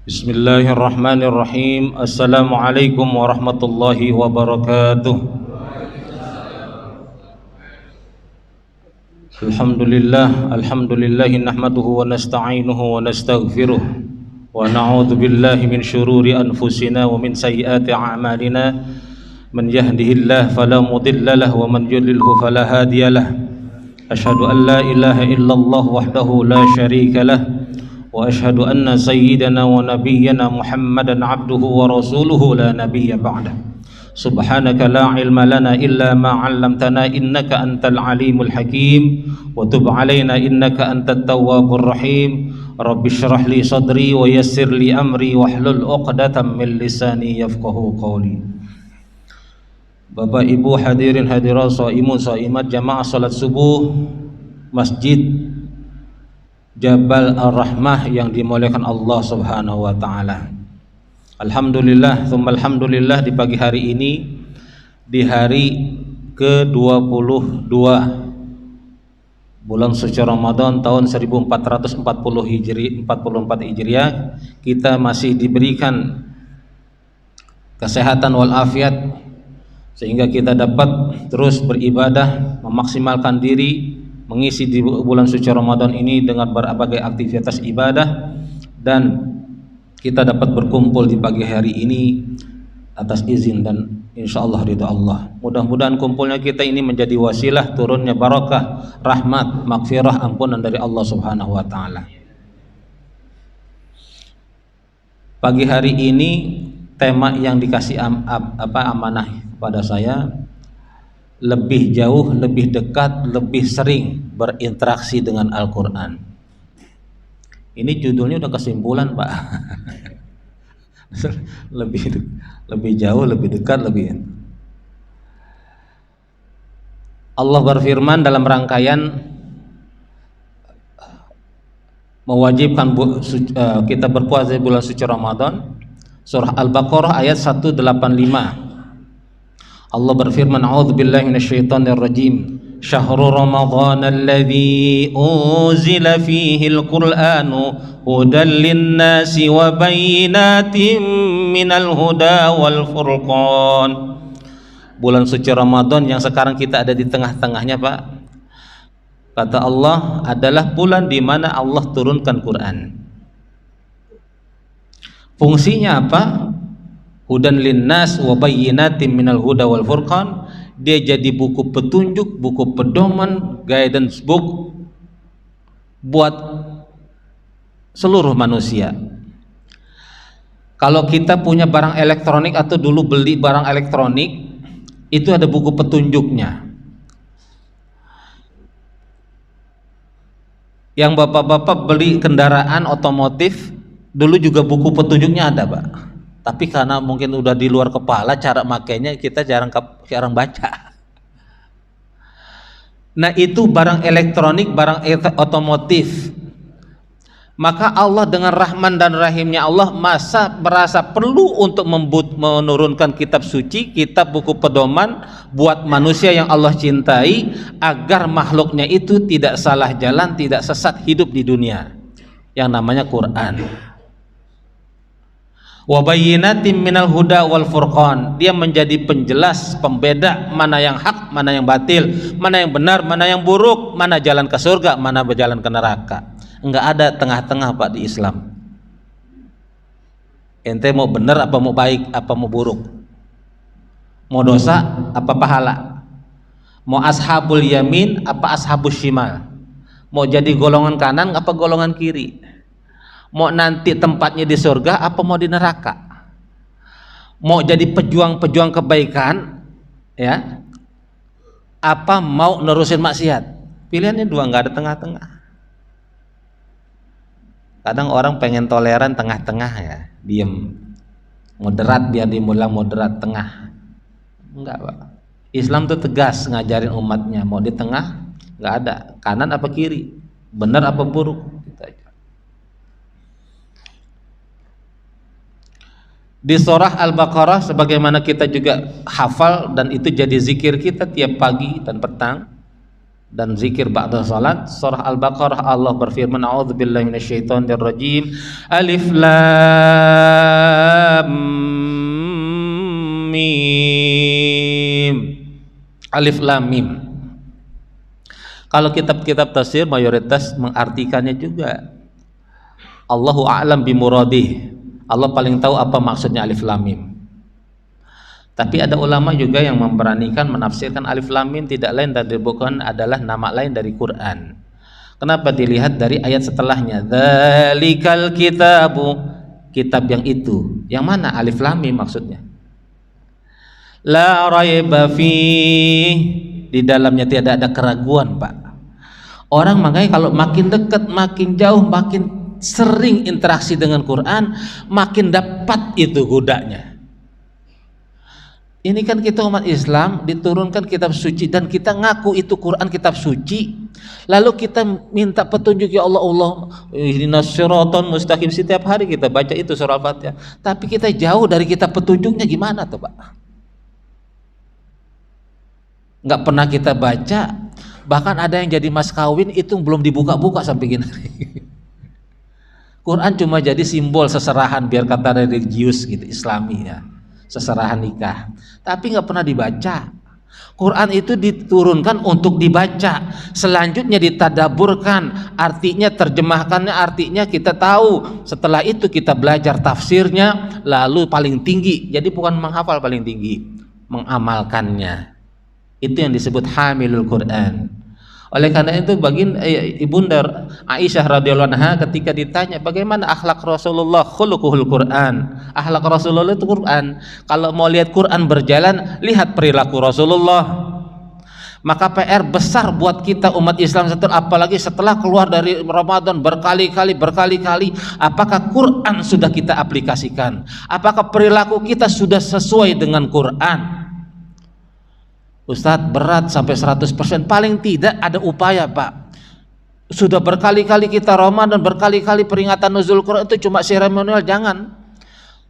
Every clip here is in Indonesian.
Bismillahirrahmanirrahim. Assalamualaikum warahmatullahi wabarakatuh. Alhamdulillah nahmaduhu wa nasta'inuhu wa nastaghfiruh wa na'udzu billahi min syururi anfusina wa min sayyiati a'malina. Man yahdihillahu fala mudilla lahu wa man yudlilhu fala hadiyalah. Asyhadu an la ilaha illallah wahdahu la syarika lah wa asyhadu anna sayyidana wa nabiyyana Muhammadan abduhu wa rasuluhu la nabiyya ba'dah. Subhanaka la ilma lana illa ma 'allamtana innaka antal alimul hakim wa tub 'alaina innaka antat tawwabur rahim. Rabbi shrah li sadri wa yassir li amri wahlul 'uqdatam min lisani yafqahu qawli. Bapak Ibu hadirin hadirat shaimun shaimat jamaah salat subuh Masjid Jabal Ar-Rahmah yang dimuliakan Allah Subhanahu wa taala. Alhamdulillah, tsumma alhamdulillah, di pagi hari ini, di hari ke-22 bulan suci Ramadan tahun 1440 Hijri, 44 Hijriah, kita masih diberikan kesehatan walafiat sehingga kita dapat terus beribadah, memaksimalkan diri, mengisi di bulan suci Ramadan ini dengan berbagai aktivitas ibadah, dan kita dapat berkumpul di pagi hari ini atas izin dan insyaallah ridha Allah. Mudah-mudahan kumpulnya kita ini menjadi wasilah turunnya barakah, rahmat, maghfirah, ampunan dari Allah Subhanahu wa taala. Pagi hari ini tema yang dikasih amanah pada saya, lebih jauh, lebih dekat, lebih sering berinteraksi dengan Al-Quran. Ini judulnya udah kesimpulan, Pak. lebih jauh, lebih dekat, lebih. Allah berfirman dalam rangkaian mewajibkan kita berpuasa di bulan suci Ramadan, surah Al-Baqarah ayat 185. Allah berfirman, a'udzubillahi minasyaitonir rajim. Syahrul ramadhanal ladzi unzila fihil qur'anu hudan linnasi wa bayyinatin minal huda wal furqan. Bulan suci Ramadan yang sekarang kita ada di tengah-tengahnya, Pak. Kata Allah, adalah bulan di mana Allah turunkan Quran. Fungsinya apa? Hudan linnas wa bayyinatin minal huda wal furqan. Dia jadi buku petunjuk, buku pedoman, guidance book buat seluruh manusia. Kalau kita punya barang elektronik atau dulu beli barang elektronik, itu ada buku petunjuknya. Yang bapak-bapak beli kendaraan otomotif, dulu juga buku petunjuknya ada, Pak. Tapi karena mungkin udah di luar kepala cara makainya, kita jarang baca. Nah, itu barang elektronik, barang otomotif. Maka Allah dengan Rahman dan Rahimnya Allah masa merasa perlu untuk menurunkan kitab suci, kitab buku pedoman buat manusia yang Allah cintai, agar makhluknya itu tidak salah jalan, tidak sesat hidup di dunia, yang namanya Quran. Wa bayyinatin minal huda wal furqan. Dia menjadi penjelas, pembeda mana yang hak, mana yang batil, mana yang benar, mana yang buruk, mana jalan ke surga, mana berjalan ke neraka. Enggak ada tengah-tengah, Pak, di Islam. Ente mau benar apa mau baik, apa mau buruk, mau dosa apa pahala, mau ashabul yamin apa ashabus shimal, mau jadi golongan kanan apa golongan kiri, mau nanti tempatnya di surga apa mau di neraka, mau jadi pejuang-pejuang kebaikan ya apa mau nerusin maksiat. Pilihannya dua, nggak ada tengah-tengah. Kadang orang pengen toleran tengah-tengah ya, diem, moderat, biar dimulang moderat, tengah. Enggak, Pak. Islam tuh tegas ngajarin umatnya, mau di tengah, nggak ada kanan apa kiri, benar apa buruk, gitu aja. Di surah Al-Baqarah, sebagaimana kita juga hafal dan itu jadi zikir kita tiap pagi dan petang, dan zikir ba'da salat. Surah Al-Baqarah Allah berfirman, a'udzubillahi minasyaitonirrajim, alif lam mim. Alif lam mim. Kalau kitab-kitab tafsir mayoritas mengartikannya juga Allahu a'lam bimuradih. Allah paling tahu apa maksudnya alif lam mim. Tapi ada ulama juga yang memberanikan menafsirkan alif lam mim tidak lain dan bukan adalah nama lain dari Quran. Kenapa? Dilihat dari ayat setelahnya, dzalikal kitabu, kitab yang itu. Yang mana alif lam mim maksudnya? La raiba fih, di dalamnya tidak ada keraguan, Pak. Orang makanya kalau makin dekat, makin jauh, makin sering interaksi dengan Quran, makin dapat itu godanya. Ini kan kita umat Islam diturunkan kitab suci dan kita ngaku itu Quran kitab suci, lalu kita minta petunjuk, ya Allah, ihdinas siratal mustaqim, setiap hari kita baca itu surah Al-Fatihah, tapi kita jauh dari kitab petunjuknya. Gimana tuh, Pak? Nggak pernah kita baca, bahkan ada yang jadi mas kawin itu belum dibuka-buka sampai gini. Quran cuma jadi simbol seserahan, biar kata religius gitu, Islami ya, seserahan nikah, tapi nggak pernah dibaca. Quran itu diturunkan untuk dibaca, selanjutnya ditadaburkan, artinya terjemahkannya, artinya kita tahu, setelah itu kita belajar tafsirnya, lalu paling tinggi, jadi bukan menghafal, paling tinggi mengamalkannya. Itu yang disebut hamilul Quran. Oleh karena itu Ibunda Aisyah radhiyallahu anha ketika ditanya bagaimana akhlak Rasulullah, khuluquhul Quran, akhlak Rasulullah itu Quran. Kalau mau lihat Quran berjalan, lihat perilaku Rasulullah. Maka PR besar buat kita umat Islam, apalagi setelah keluar dari Ramadan berkali-kali, apakah Quran sudah kita aplikasikan? Apakah perilaku kita sudah sesuai dengan Quran? Ustadz, berat sampai 100%, paling tidak ada upaya, Pak. Sudah berkali-kali kita Ramadan, berkali-kali peringatan nuzul Quran, itu cuma seremonial, jangan.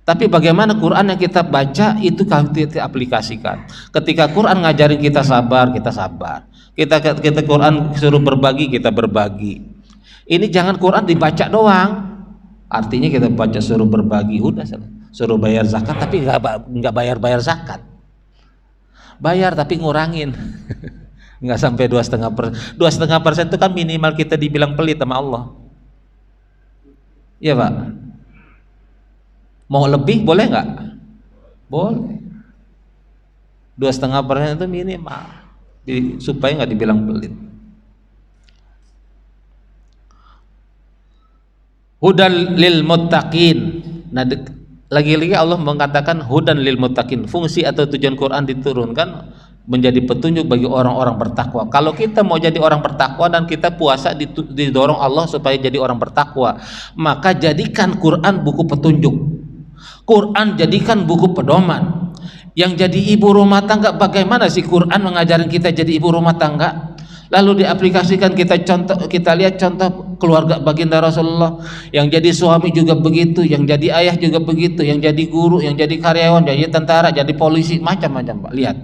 Tapi bagaimana Quran yang kita baca itu kita aplikasikan. Ketika Quran ngajarin kita sabar, kita sabar. Kita Quran suruh berbagi, kita berbagi. Ini jangan Quran dibaca doang. Artinya kita baca suruh berbagi, udah suruh bayar zakat, tapi nggak bayar zakat. Bayar tapi ngurangin, nggak sampai 2,5%. 2,5% itu kan minimal kita dibilang pelit sama Allah. Iya, Pak. Mau lebih boleh nggak? Boleh. 2,5% itu minimal, supaya nggak dibilang pelit. Hudal lil muttaqin. Nah, lagi-lagi Allah mengatakan hudan lil muttaqin. Fungsi atau tujuan Quran diturunkan menjadi petunjuk bagi orang-orang bertakwa. Kalau kita mau jadi orang bertakwa dan kita puasa didorong Allah supaya jadi orang bertakwa, maka jadikan Quran buku petunjuk. Quran jadikan buku pedoman. Yang jadi ibu rumah tangga, bagaimana sih Quran mengajarin kita jadi ibu rumah tangga? Lalu diaplikasikan, kita lihat contoh keluarga baginda Rasulullah, yang jadi suami juga begitu, yang jadi ayah juga begitu, yang jadi guru, yang jadi karyawan, jadi tentara, jadi polisi, macam-macam, Pak. Lihat.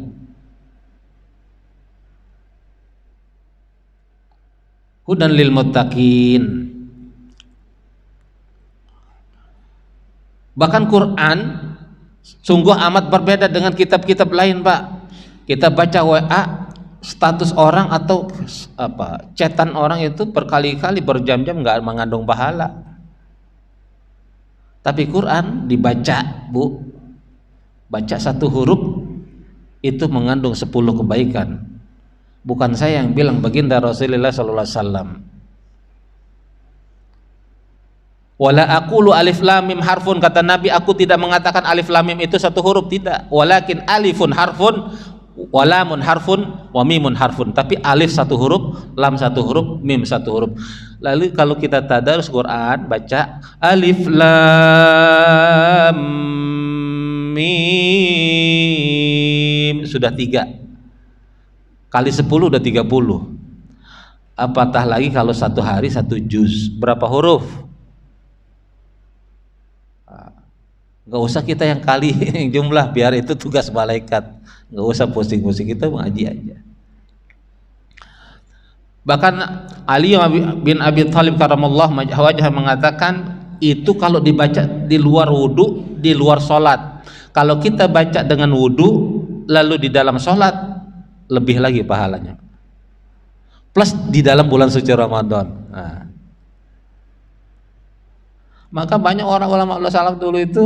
Hudan lil muttaqin. Bahkan Quran sungguh amat berbeda dengan kitab-kitab lain, Pak. Kita baca WA, status orang atau chatan orang itu berkali-kali, berjam-jam, nggak mengandung pahala. Tapi Quran dibaca, Bu, baca satu huruf itu mengandung 10 kebaikan. Bukan saya yang bilang, baginda Rasulullah sallallahu alaihi wasallam. Wala aqulu alif lam mim harfun, kata Nabi, aku tidak mengatakan alif lam mim itu satu huruf, tidak. Walakin alifun harfun, walamun harfun, wa mimun harfun. Tapi alif satu huruf, lam satu huruf, mim satu huruf. Lalu kalau kita tadarus Quran, baca alif lam mim, sudah 3 kali 10 udah 30. Apatah lagi kalau satu hari 1 juz, berapa huruf? Nggak usah kita yang kali yang jumlah, biar itu tugas malaikat. Nggak usah pusing-pusing, kita mengaji aja. Bahkan Ali bin Abi Thalib karamallahu wajhah mengatakan itu kalau dibaca di luar wudu, di luar sholat. Kalau kita baca dengan wudu lalu di dalam sholat, lebih lagi pahalanya. Plus di dalam bulan suci Ramadan. Nah. Maka banyak orang ulama salaf dulu itu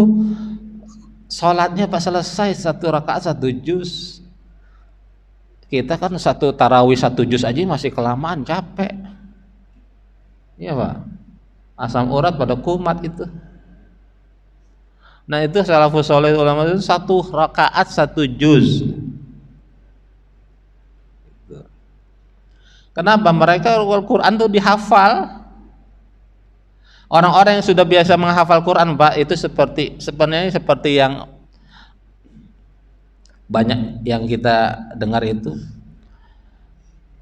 sholatnya pas selesai 1 rakaat 1 juz. Kita kan 1 tarawih 1 juz aja masih kelamaan, capek. Iya Pak, asam urat pada kumat itu. Nah itu salafus saleh ulama itu 1 rakaat 1 juz. Kenapa? Mereka Al-Quran itu dihafal. Orang-orang yang sudah biasa menghafal Quran Pak, itu sebenarnya seperti yang banyak yang kita dengar itu,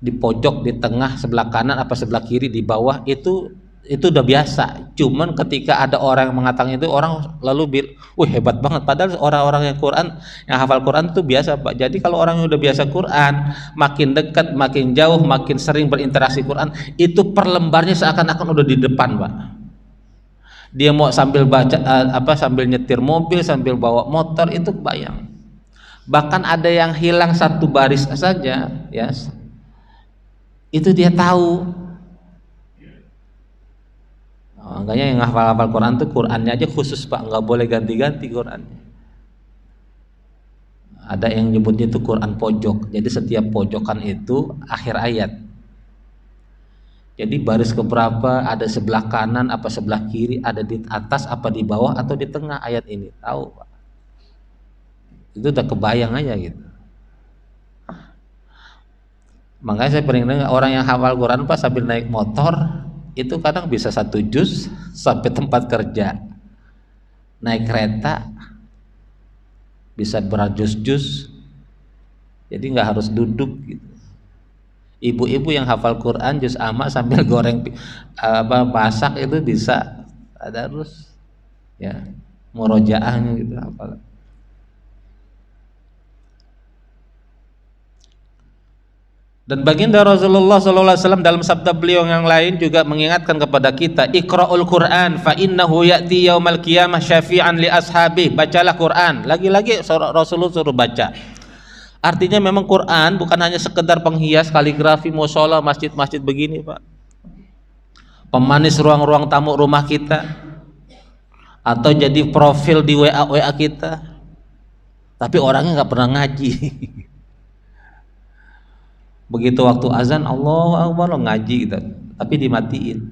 di pojok, di tengah, sebelah kanan apa sebelah kiri, di bawah, itu udah biasa. Cuman ketika ada orang yang mengatakan itu, orang lalu wih hebat banget, padahal orang-orang yang hafal Quran itu biasa Pak. Jadi kalau orang yang udah biasa Quran, makin dekat, makin jauh, makin sering berinteraksi Quran, itu per lembarnya seakan-akan udah di depan Pak. Dia mau sambil baca sambil nyetir mobil, sambil bawa motor, itu kebayang. Bahkan ada yang hilang 1 baris saja, ya, itu dia tahu. Makanya yang hafal Quran itu Qurannya aja khusus Pak, nggak boleh ganti-ganti Qurannya. Ada yang nyebutnya itu Quran pojok. Jadi setiap pojokan itu akhir ayat. Jadi baris keberapa, ada sebelah kanan apa sebelah kiri, ada di atas apa di bawah atau di tengah ayat ini, tahu Pak. Itu udah kebayang aja gitu. Makanya saya pernah dengar orang yang hafal Quran Pak sambil naik motor itu kadang bisa 1 juz sampai tempat kerja. Naik kereta bisa berjuz-juz. Jadi nggak harus duduk gitu. Ibu-ibu yang hafal Quran juz amma sambil goreng masak itu bisa ada terus ya murojaahnya gitu hafal. Dan baginda Rasulullah SAW dalam sabda beliau yang lain juga mengingatkan kepada kita, Iqra'ul Quran fa innahu ya'ti yaumal qiyamah syafi'an li ashabi. Bacalah Quran. Lagi-lagi Rasulullah suruh baca. Artinya memang Quran bukan hanya sekedar penghias kaligrafi mushola, masjid-masjid begini Pak, pemanis ruang-ruang tamu rumah kita, atau jadi profil di WA kita, tapi orangnya nggak pernah ngaji. Begitu waktu azan Allahu Akbar lo ngaji gitu, tapi dimatiin.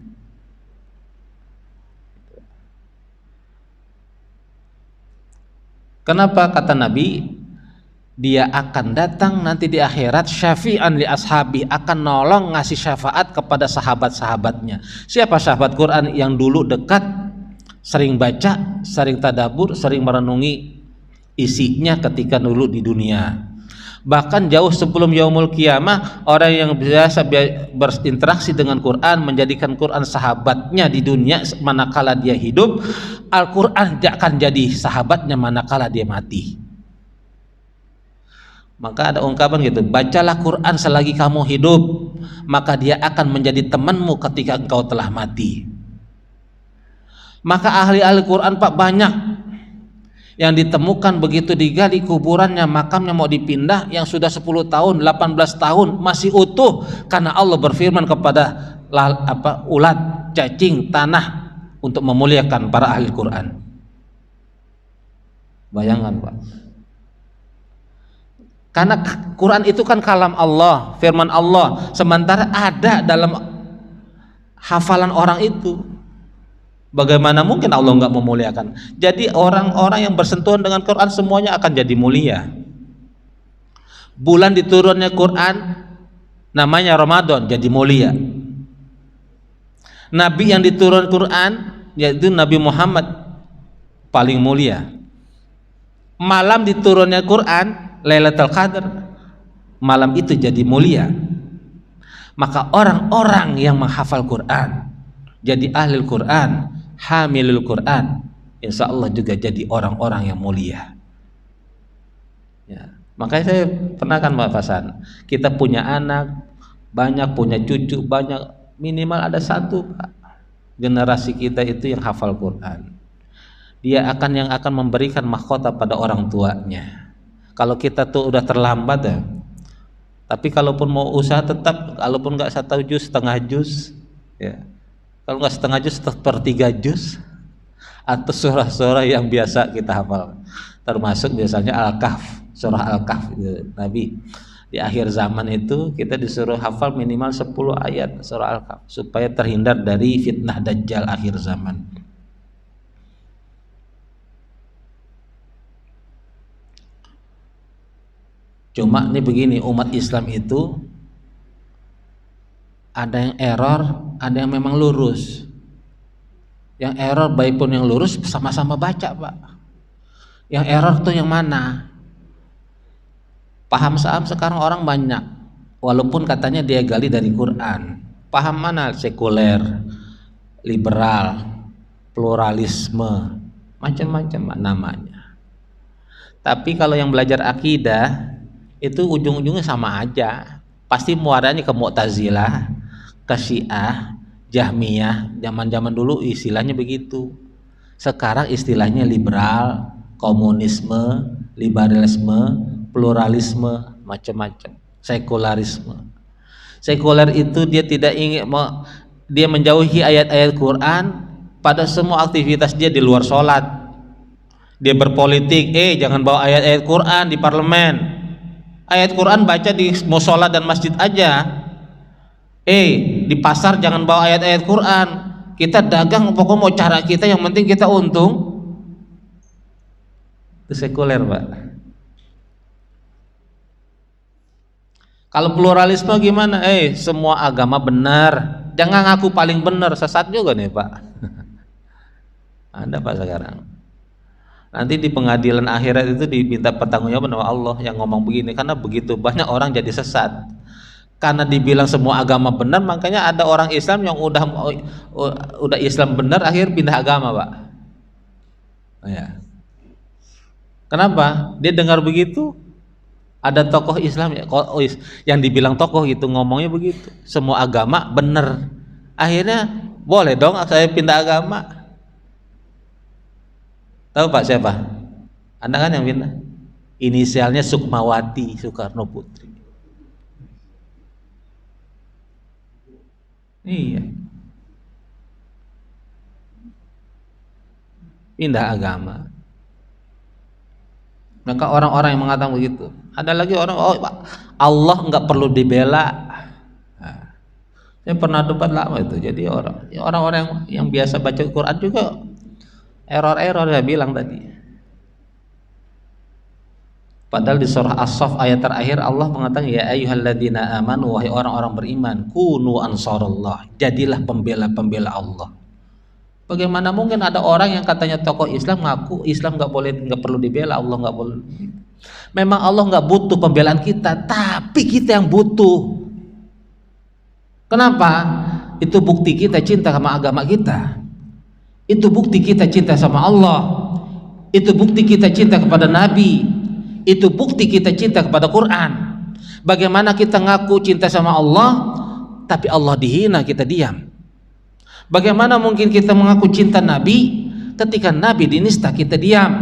Kenapa? Kata Nabi, dia akan datang nanti di akhirat syafi'an li ashabi, akan nolong ngasih syafaat kepada sahabat-sahabatnya. Siapa sahabat Quran yang dulu dekat, sering baca, sering tadabbur, sering merenungi isinya ketika dulu di dunia. Bahkan jauh sebelum yaumul qiyamah, orang yang biasa berinteraksi dengan Quran, menjadikan Quran sahabatnya di dunia manakala dia hidup, Al-Quran akan jadi sahabatnya manakala dia mati. Maka ada ungkapan gitu, bacalah Quran selagi kamu hidup, maka dia akan menjadi temanmu ketika engkau telah mati. Maka ahli-ahli Quran Pak banyak yang ditemukan begitu digali kuburannya, makamnya mau dipindah, yang sudah 10 tahun, 18 tahun masih utuh, karena Allah berfirman kepada ulat, cacing, tanah untuk memuliakan para ahli Quran. Bayangkan Pak, karena Quran itu kan kalam Allah, firman Allah, sementara ada dalam hafalan orang itu. Bagaimana mungkin Allah nggak memuliakan? Jadi orang-orang yang bersentuhan dengan Quran semuanya akan jadi mulia. Bulan diturunnya Quran namanya Ramadan, jadi mulia. Nabi yang diturun Quran yaitu Nabi Muhammad, paling mulia. Malam diturunnya Quran Lailatul Qadar, malam itu jadi mulia. Maka orang-orang yang menghafal Quran jadi ahli Quran, hamilul Quran, insya Allah juga jadi orang-orang yang mulia. Ya. Makanya saya pernah kan Pak Fasan, kita punya anak banyak, punya cucu banyak, minimal ada satu, Pak, generasi kita itu yang hafal Quran. Dia yang akan memberikan mahkota pada orang tuanya. Kalau kita tuh udah terlambat ya. Tapi kalaupun mau usaha tetap, kalaupun nggak 1 juz, setengah juz, ya. Kalau nggak setengah juz, sepertiga juz, atau surah-surah yang biasa kita hafal. Termasuk biasanya Al-Kahf, surah Al-Kahf. Nabi di akhir zaman itu kita disuruh hafal minimal 10 ayat surah Al-Kahf supaya terhindar dari fitnah Dajjal akhir zaman. Cuma ini begini, umat Islam itu ada yang error, ada yang memang lurus. Yang error baik pun yang lurus sama-sama baca, Pak. Yang error tuh yang mana? Paham saham sekarang orang banyak, walaupun katanya dia gali dari Quran. Paham mana? Sekuler, liberal, pluralisme, macam-macam namanya. Tapi kalau yang belajar akidah itu ujung-ujungnya sama aja, pasti muaranya ke Mu'tazilah, ke Syiah, Jahmiyah. Zaman-zaman dulu istilahnya begitu. Sekarang istilahnya liberal, komunisme, liberalisme, pluralisme, macam-macam, sekularisme. Sekuler itu dia tidak ingin dia menjauhi ayat-ayat Quran pada semua aktivitas dia di luar sholat. Dia berpolitik, jangan bawa ayat-ayat Quran di parlemen. Ayat Quran baca di musola dan masjid aja. Di pasar jangan bawa ayat-ayat Quran. Kita dagang pokoknya mau cara kita, yang penting kita untung. Itu sekuler, Pak. Kalau pluralisme gimana? Semua agama benar. Jangan ngaku paling benar, sesat juga nih, Pak. Ada, Pak, sekarang. Nanti di pengadilan akhirat itu diminta pertanggungjawaban sama Allah yang ngomong begini, karena begitu banyak orang jadi sesat. Karena dibilang semua agama benar, makanya ada orang Islam yang udah Islam benar akhir pindah agama, Pak. Ya. Kenapa? Dia dengar begitu, ada tokoh Islam yang dibilang tokoh gitu ngomongnya begitu, semua agama benar. Akhirnya boleh dong saya pindah agama. Tahu Pak siapa? Anda kan yang pindah. Inisialnya Sukmawati Soekarno Putri. Iya. Pindah agama. Maka orang-orang yang mengatakan begitu. Ada lagi orang, Pak, Allah nggak perlu dibela. Nah, saya pernah debat lama itu. Jadi orang-orang yang biasa baca Quran juga error saya bilang tadi. Padahal di surah As-Saff ayat terakhir Allah mengatakan, ya ayyuhalladzina amanu, wahai orang-orang beriman, kunu ansarallah, jadilah pembela-pembela Allah. Bagaimana mungkin ada orang yang katanya tokoh Islam ngaku Islam nggak perlu dibela, Allah nggak boleh. Memang Allah nggak butuh pembelaan kita, tapi kita yang butuh. Kenapa? Itu bukti kita cinta sama agama kita. Itu bukti kita cinta sama Allah. Itu bukti kita cinta kepada Nabi. Itu bukti kita cinta kepada Quran. Bagaimana kita ngaku cinta sama Allah, tapi Allah dihina, kita diam. Bagaimana mungkin kita mengaku cinta Nabi ketika Nabi dinista, kita diam?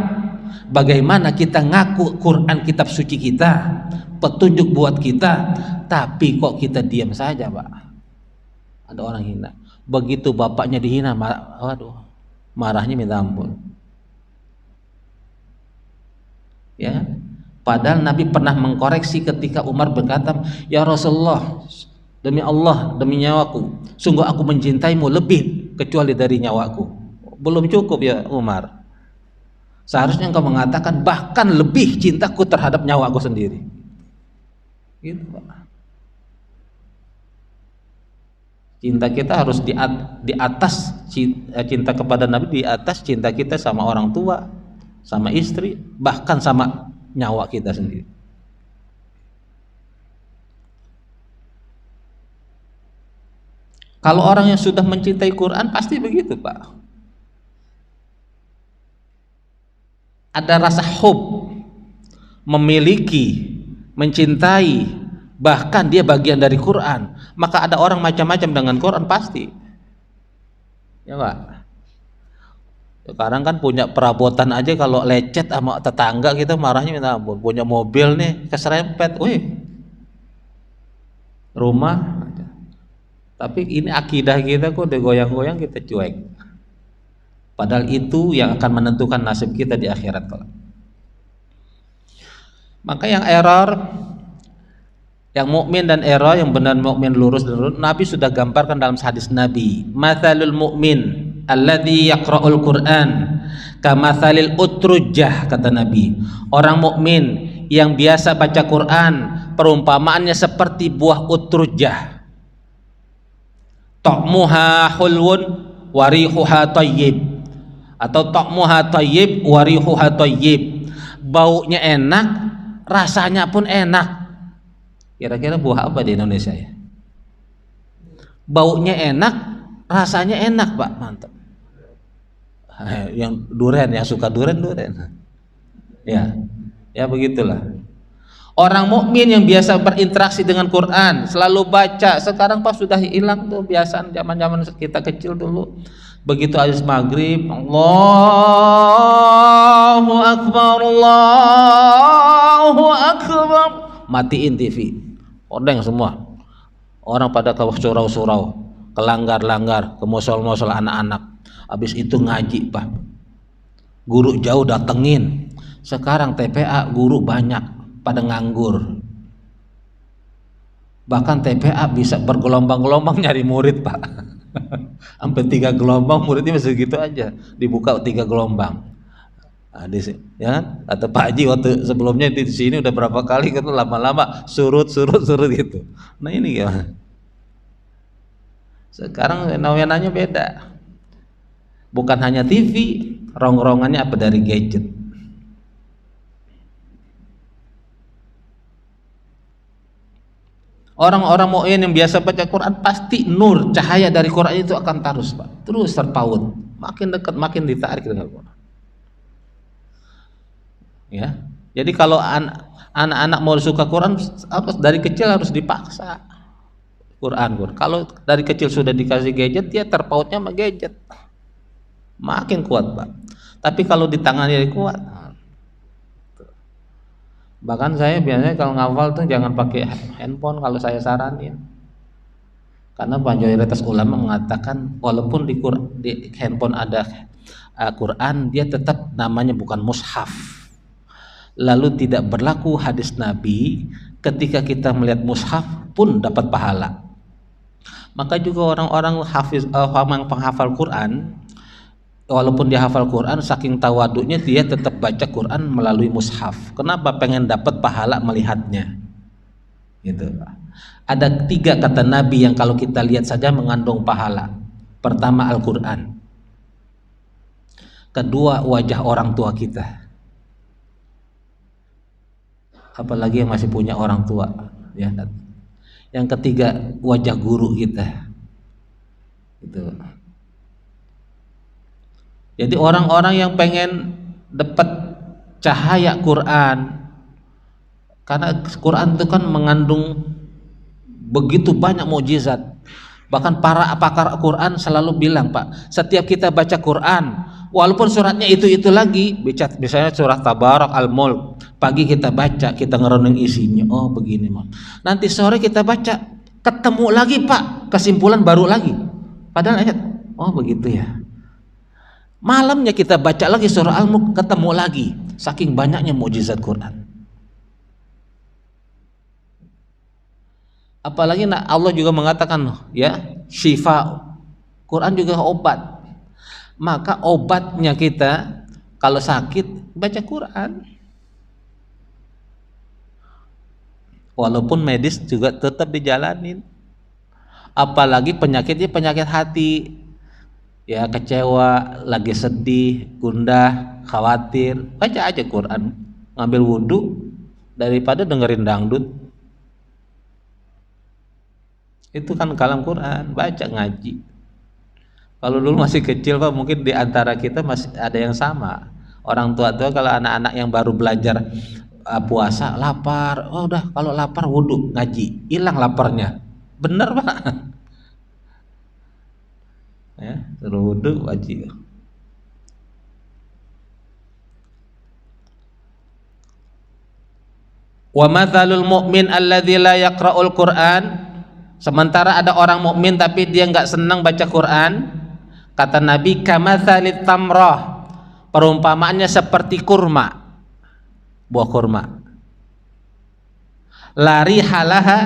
Bagaimana kita ngaku Quran kitab suci kita, petunjuk buat kita, tapi kok kita diam saja, Pak? Ada orang hina. Begitu bapaknya dihina, marahnya minta ampun. Ya, padahal Nabi pernah mengkoreksi ketika Umar berkata, ya Rasulullah, demi Allah, demi nyawaku, sungguh aku mencintaimu lebih kecuali dari nyawaku. Belum cukup ya Umar? Seharusnya engkau mengatakan bahkan lebih cintaku terhadap nyawaku sendiri. Gitu, Pak. Cinta kita harus di atas cinta kepada Nabi, di atas cinta kita sama orang tua, sama istri, bahkan sama nyawa kita sendiri. Kalau orang yang sudah mencintai Quran pasti begitu, Pak. Ada rasa hub, memiliki, mencintai, bahkan dia bagian dari Quran, maka ada orang macam-macam dengan Quran pasti. Ya Pak. Sekarang kan punya perabotan aja kalau lecet sama tetangga kita marahnya minta ampun. Punya mobil nih keserempet, wih, rumah. Tapi ini akidah kita kok udah goyang-goyang kita cuek. Padahal itu yang akan menentukan nasib kita di akhirat kelak. Maka yang error, yang mukmin dan error, yang benar mukmin lurus dan lurus, Nabi sudah gambarkan dalam hadis Nabi. Matsalul mu'min alladzi yaqra'ul Qur'an kamatsalil utrujah, kata Nabi. Orang mukmin yang biasa baca Quran perumpamaannya seperti buah utrujah. Ta'muha hulwun wa rihuha thayyib, atau ta'muha thayyib wa rihuha thayyib. Baunya enak, rasanya pun enak. Kira-kira buah apa di Indonesia ya? Baunya enak, rasanya enak Pak, mantap. Yang durian, yang suka durian. Ya begitulah. Orang mukmin yang biasa berinteraksi dengan Quran, selalu baca. Sekarang Pak sudah hilang tuh biasaan zaman-zaman kita kecil dulu. Begitu azan maghrib, Allahu Akbar, matiin TV, odeng semua. Orang pada ke surau-surau, ke langgar-langgar, ke mosol-mosol anak-anak. Habis itu ngaji Pak. Guru jauh datengin. Sekarang TPA guru banyak pada nganggur. Bahkan TPA bisa bergelombang-gelombang nyari murid Pak. Sampai 3 gelombang muridnya masih gitu aja, dibuka 3 gelombang. Nah, ya kan? Kata Pak Haji waktu sebelumnya di sini udah berapa kali kan, lama-lama surut gitu. Nah ini gimana? Sekarang fenomenanya beda. Bukan hanya TV, rongrongannya apa dari gadget. Orang-orang mukmin yang biasa baca Quran pasti nur, cahaya dari Quran itu akan terus Pak, terus terpaut, makin dekat makin ditarik dengan Quran. Ya, jadi kalau anak-anak mau suka Quran dari kecil harus dipaksa Quran. Kalau dari kecil sudah dikasih gadget, dia terpautnya sama gadget, makin kuat Pak. Tapi kalau di tangannya kuat. Bahkan saya biasanya kalau ngafal tuh jangan pakai handphone kalau saya saranin. Karena mayoritas ulama mengatakan walaupun di handphone ada Quran, dia tetap namanya bukan mushaf. Lalu tidak berlaku hadis Nabi, ketika kita melihat mushaf pun dapat pahala. Maka juga orang-orang penghafal Quran, walaupun dia hafal Quran, saking tawaduknya dia tetap baca Quran melalui mushaf. Kenapa? Pengen dapat pahala melihatnya. Gitu. Ada 3 kata Nabi yang kalau kita lihat saja mengandung pahala. Pertama Al-Quran. Kedua wajah orang tua kita. Apalagi yang masih punya orang tua. Ya. Yang ketiga wajah guru kita. Gitu. Jadi orang-orang yang pengen dapat cahaya Quran, karena Quran itu kan mengandung begitu banyak mukjizat. Bahkan para pakar Quran selalu bilang Pak, setiap kita baca Quran, walaupun suratnya itu lagi, misalnya surah Tabarak, Al-Mulk, pagi kita baca, kita ngerenung isinya, oh begini Mak. Nanti sore kita baca, ketemu lagi Pak, kesimpulan baru lagi. Padahal ayat, oh begitu ya. Malamnya kita baca lagi surah Al-Mulk, ketemu lagi, saking banyaknya mukjizat Quran. Apalagi Allah juga mengatakan ya, syifa, Quran juga obat. Maka obatnya kita kalau sakit baca Quran. Walaupun medis juga tetap dijalanin. Apalagi penyakitnya penyakit hati. Ya, kecewa, lagi sedih, gundah, khawatir, baca aja Quran, ngambil wudhu daripada dengerin dangdut. Itu kan kalam Quran, baca ngaji. Kalau dulu masih kecil Pak, mungkin di antara kita masih ada yang sama. Orang tua kalau anak-anak yang baru belajar puasa lapar, oh udah kalau lapar wudhu ngaji, hilang laparnya. Bener Pak? Ya, suruh wudhu wajib. Wa mathalul mu'min alladzi la yaqra'ul Qur'an, sementara ada orang mukmin tapi dia nggak senang baca Quran, kata Nabi kamathalit tamrah, perumpamaannya seperti kurma, buah kurma. Lari halaha,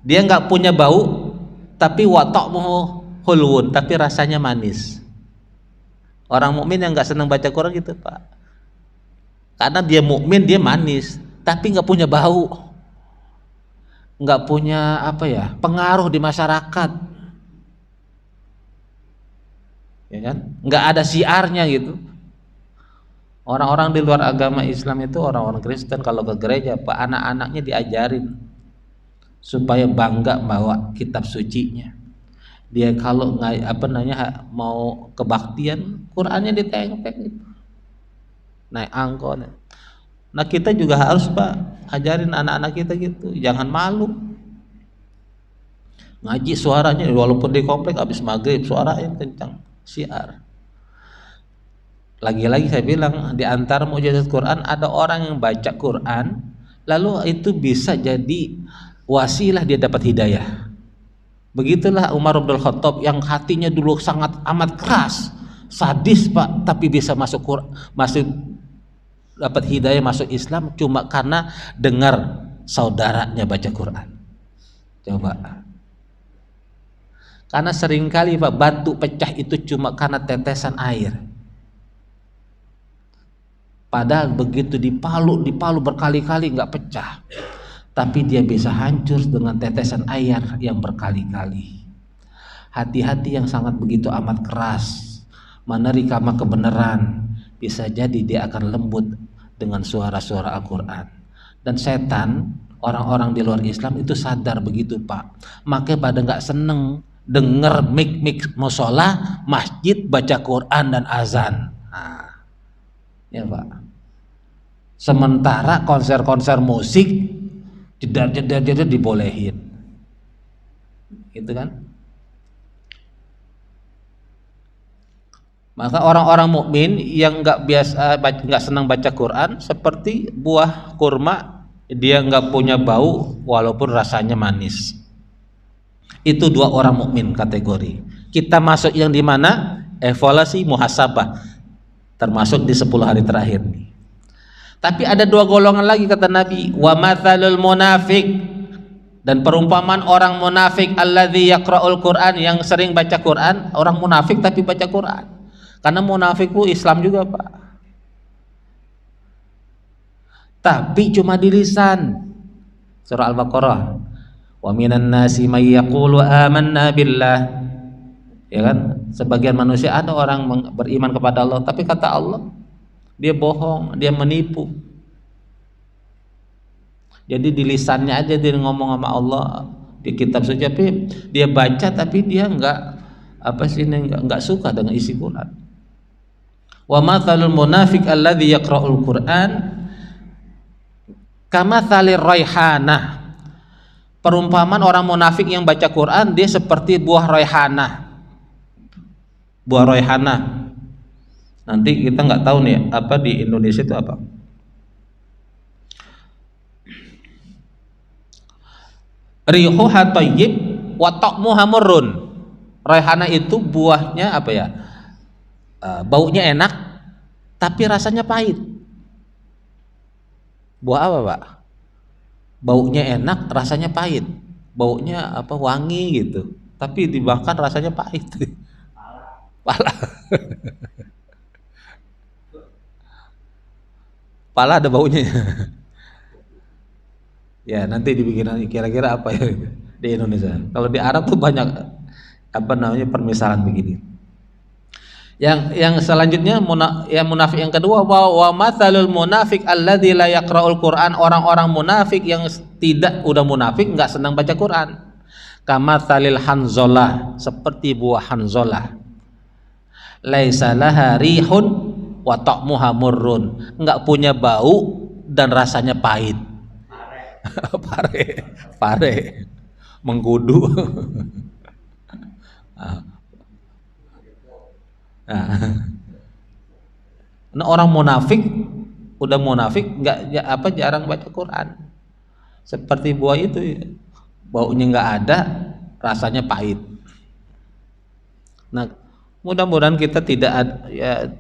dia nggak punya bau, tapi wa ta'muhu hulwun, tapi rasanya manis. Orang mukmin yang nggak senang baca Quran gitu Pak, karena dia mukmin dia manis, tapi nggak punya bau, nggak punya apa ya, pengaruh di masyarakat, ya kan? Nggak ada siarnya gitu. Orang-orang di luar agama Islam itu, orang-orang Kristen kalau ke gereja Pak, anak-anaknya diajarin supaya bangga bawa kitab sucinya. Dia kalau mau kebaktian, Qurannya ditempel gitu, naik angkot. Nah kita juga harus Pak ajarin anak-anak kita gitu, jangan malu ngaji suaranya, walaupun di komplek habis maghrib suaranya kencang, syiar. Lagi-lagi saya bilang, di antara mukjizat Quran ada orang yang baca Quran lalu itu bisa jadi wasilah dia dapat hidayah. Begitulah Umar bin Khattab yang hatinya dulu sangat amat keras, sadis Pak, tapi bisa masuk dapat hidayah, masuk Islam cuma karena dengar saudaranya baca Quran. Coba. Karena seringkali Pak batu pecah itu cuma karena tetesan air. Padahal begitu dipalu berkali-kali nggak pecah, tapi dia bisa hancur dengan tetesan air yang berkali-kali. Hati-hati yang sangat begitu amat keras menerima kebenaran, bisa jadi dia akan lembut dengan suara-suara Al-Quran. Dan setan, orang-orang di luar Islam itu sadar begitu Pak, makanya pada nggak seneng denger mik musola, masjid baca Quran dan azan. Nah, ya Pak. Sementara konser-konser musik jedar dibolehin, gitu kan? Maka orang-orang mukmin yang nggak senang baca Quran seperti buah kurma, dia nggak punya bau walaupun rasanya manis. Itu dua orang mukmin kategori. Kita masuk yang di mana? Evaluasi muhasabah, termasuk di 10 hari terakhir nih. Tapi ada dua golongan lagi kata Nabi, wa mathalul munafik, dan perumpamaan orang munafik alladzi yaqra'ul Quran, yang sering baca Quran, orang munafik tapi baca Quran. Karena munafik itu Islam juga Pak, tapi cuma di lisan. Surah Al-Baqarah, wa minan nasi may yaqulu amanna billah, ya kan? Sebagian manusia ada orang beriman kepada Allah, tapi kata Allah dia bohong, dia menipu. Jadi di lisannya aja dia ngomong sama Allah di kitab suci, tapi dia baca tapi dia nggak suka dengan isi Quran. Wa mathalul munafiq alladzi yaqra'ul Quran kamathalir raihanah, perumpamaan orang munafik yang baca Quran dia seperti buah raihanah. Buah raihanah, nanti kita nggak tahu nih apa di Indonesia itu apa. Rihuha thayyib wa ta'muha murrun. Raihana itu buahnya apa ya? Baunya enak tapi rasanya pahit. Buah apa Pak? Baunya enak, rasanya pahit. Baunya apa? Wangi gitu. Tapi dimakan rasanya pahit. Pala. Pala ada baunya. Ya nanti dibikin kira-kira apa ya di Indonesia. Kalau di Arab tuh banyak permisalan begini. Yang selanjutnya munafik yang kedua, wa matsalul munafik alladzi la yaqra'ul Qur'an, orang-orang munafik yang udah munafik enggak senang baca Quran. Kamatsalil hanzalah, seperti buah hanzalah. Laisa laha rihun wa ta'muha murrun, enggak punya bau dan rasanya pahit. Pare, mengkudu. Nah, orang munafik, udah munafik jarang baca Quran. Seperti buah itu, baunya nggak ada, rasanya pahit. Nah, mudah-mudahan kita tidak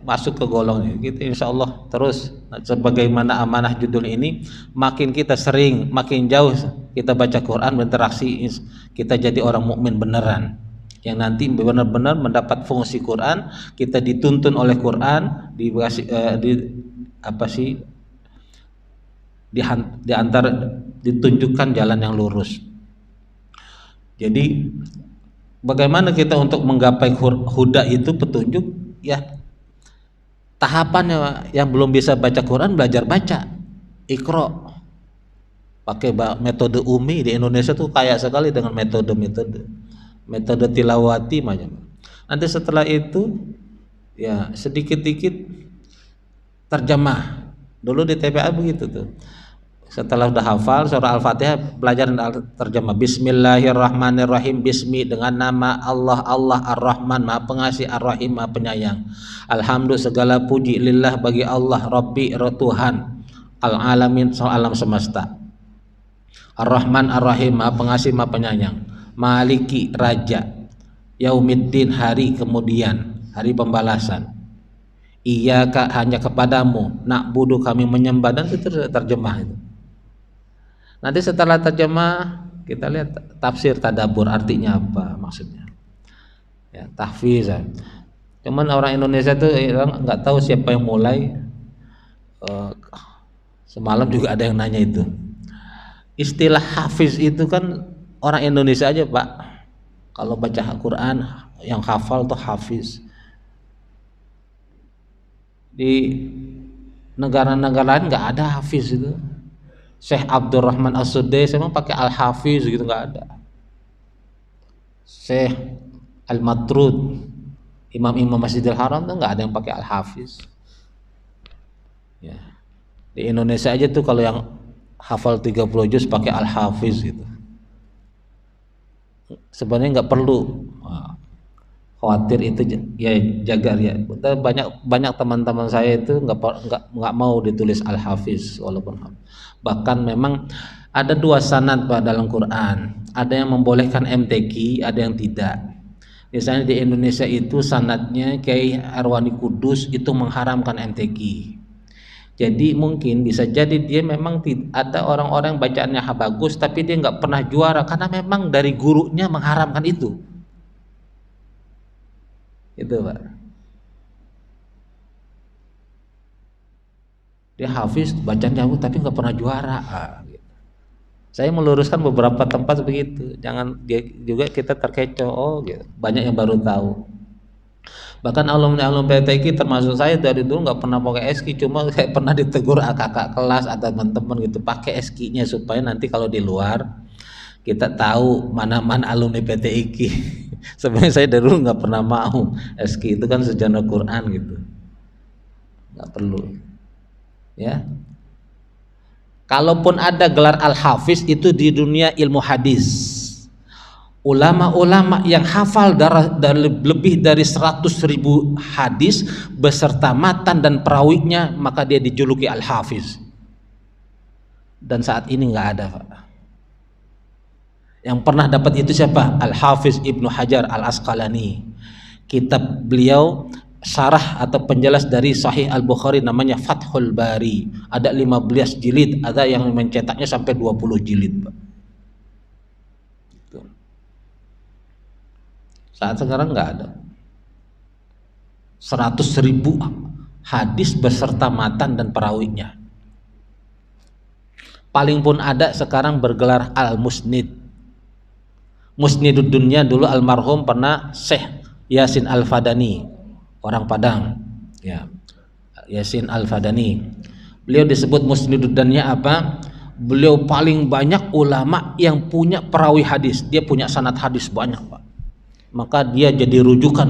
masuk ke golongan kita, insya Allah. Terus sebagaimana amanah judul ini, makin kita sering, makin jauh kita baca Quran, berinteraksi, kita jadi orang mukmin beneran, yang nanti benar-benar mendapat fungsi Quran. Kita dituntun oleh Quran, ditunjukkan jalan yang lurus. Jadi bagaimana kita untuk menggapai huda itu, petunjuk, ya tahapannya. Yang belum bisa baca Quran, belajar baca, Iqra, pakai metode Umi. Di Indonesia tuh kaya sekali dengan metode tilawati macam. Nanti setelah itu ya sedikit-sedikit terjemah. Dulu di TPA begitu tuh. Setelah udah hafal surah Al-Fatihah, belajar terjemah. Bismillahirrahmanirrahim. Bismi, dengan nama Allah. Allah Ar-Rahman, Maha Pengasih, Ar-Rahim, Maha Penyayang. Alhamdulillah, segala puji lillah, bagi Allah, Rabbi, Tuhan, Al-Alamin, alam semesta. Ar-Rahman, Ar-Rahim, Maha Pengasih, Maha Penyayang. Maliki, Raja. Yaumiddin, hari kemudian, hari pembalasan. Iyyaka, hanya kepadamu. Na'budu, kami menyembah. Dan itu terjemah itu. Nanti setelah terjemah kita lihat tafsir, tadabbur, artinya apa maksudnya. Ya, tahfiz. Cuman orang Indonesia tuh nggak tahu siapa yang mulai. Semalam juga ada yang nanya itu. Istilah hafiz itu kan orang Indonesia aja, Pak. Kalau baca Al-Quran yang hafal tuh hafiz. Di negara-negara lain nggak ada hafiz itu. Syekh Abdurrahman As-Sudais memang pakai Al-Hafiz gitu, nggak ada. Syekh Al-Matrud, imam-imam Masjidil Haram tuh nggak ada yang pakai Al-Hafiz. Ya. Di Indonesia aja tuh kalau yang hafal 30 juz pakai Al-Hafiz gitu. Sebenarnya nggak perlu. Khawatir itu ya, jaga ya. Banyak teman-teman saya itu nggak mau ditulis Al-Hafiz walaupun bahkan memang ada dua sanad Pak dalam Quran. Ada yang membolehkan MTQ, ada yang tidak. Misalnya di Indonesia itu sanadnya Kiai Arwani Kudus itu mengharamkan MTQ. Jadi mungkin bisa jadi dia memang ada orang-orang bacaannya bagus tapi dia nggak pernah juara karena memang dari gurunya mengharamkan itu. Itu Pak. Dia hafiz, bacaan jago tapi nggak pernah juara. Gitu. Saya meluruskan beberapa tempat begitu. Jangan juga kita terkecoh. Gitu. Banyak yang baru tahu. Bahkan alumni PTQ termasuk saya dari dulu nggak pernah pakai SQ, cuma saya pernah ditegur kakak kelas atau teman-teman gitu pakai SQ-nya supaya nanti kalau di luar kita tahu mana-mana alumni PTQ. Sebenarnya saya dari dulu nggak pernah mau. SQ itu kan sejarah Quran gitu, nggak perlu. Ya, kalaupun ada gelar Al-Hafiz itu di dunia ilmu hadis, ulama-ulama yang hafal dari lebih dari 100.000 hadis beserta matan dan perawinya, maka dia dijuluki Al-Hafiz. Dan saat ini nggak ada Pak. Yang pernah dapat itu siapa? Al-Hafiz Ibnu Hajar Al-Asqalani. Kitab beliau syarah atau penjelas dari Sahih Al-Bukhari namanya Fathul Bari. Ada 15 jilid, ada yang mencetaknya sampai 20 jilid, Pak. Saat sekarang nggak ada. 100.000 hadis beserta matan dan perawinya. Paling pun ada sekarang bergelar Al-Musnid. Musnidud Dunya dulu almarhum pernah Syekh Yasin Al-Fadani, orang Padang, ya, Yasin Al-Fadani. Beliau disebut Musnidud Dunya apa? Beliau paling banyak ulama yang punya perawi hadis. Dia punya sanad hadis banyak, Pak. Maka dia jadi rujukan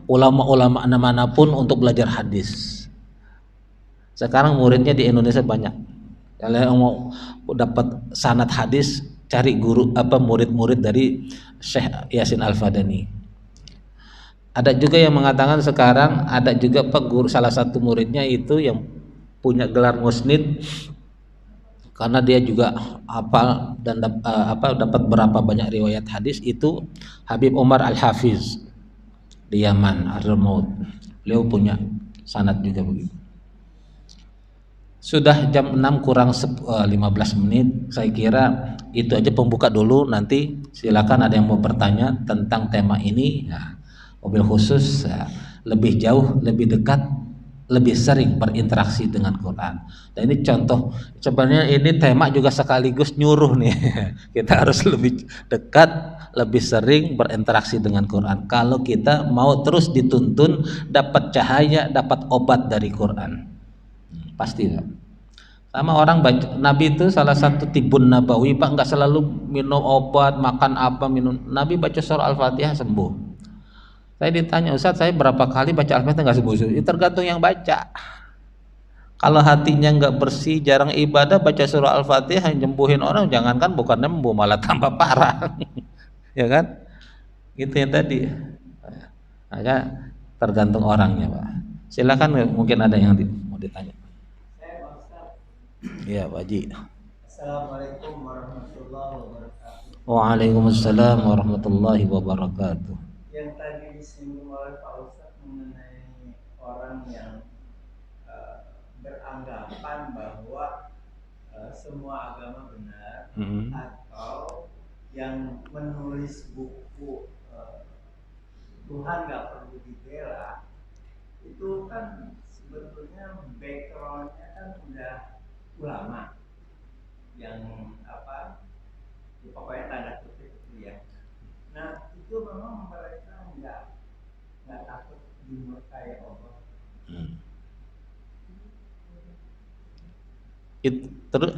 ulama-ulama manapun untuk belajar hadis. Sekarang muridnya di Indonesia banyak. Kalau yang mau dapat sanad hadis, cari guru murid-murid dari Syekh Yasin Al-Fadani. Ada juga yang mengatakan sekarang ada juga guru, salah satu muridnya itu yang punya gelar musnid karena dia juga hafal dan dapat berapa banyak riwayat hadis, itu Habib Umar Al-Hafiz di Yaman, Hadramaut. Beliau punya sanad juga begitu. Sudah jam 6 kurang 15 menit. Saya kira itu aja pembuka dulu. Nanti silakan ada yang mau bertanya tentang tema ini. Nah, mobil khusus lebih jauh, lebih dekat, lebih sering berinteraksi dengan Quran. Dan ini contoh, sebenarnya ini tema juga sekaligus nyuruh nih. Kita harus lebih dekat, lebih sering berinteraksi dengan Quran. Kalau kita mau terus dituntun dapat cahaya, dapat obat dari Quran. Pasti Pak. Sama orang baca, Nabi itu salah satu tibun nabawi Pak, nggak selalu minum obat, makan apa, minum. Nabi baca surah Al-Fatihah sembuh. Saya ditanya, Ustaz, saya berapa kali baca Al-Fatihah nggak sembuh? Itu tergantung yang baca. Kalau hatinya nggak bersih, jarang ibadah, baca surah Al-Fatihah yang nyembuhin orang, jangankan bukan sembuh, malah tambah parah. Ya kan? Gitu yang tadi. Maka tergantung orangnya Pak. Silakan, mungkin ada yang mau ditanya. Ya Pak Haji. Assalamualaikum warahmatullahi wabarakatuh. Waalaikumsalam warahmatullahi wabarakatuh. Yang tadi disinggung oleh Pak Ustadz mengenai orang yang beranggapan bahwa semua agama benar, atau yang menulis buku Tuhan nggak perlu dibela, itu kan sebetulnya backgroundnya kan udah ulama yang pokoknya tanda kutip itu ya. Nah itu memang mereka nggak takut dimurkai Allah.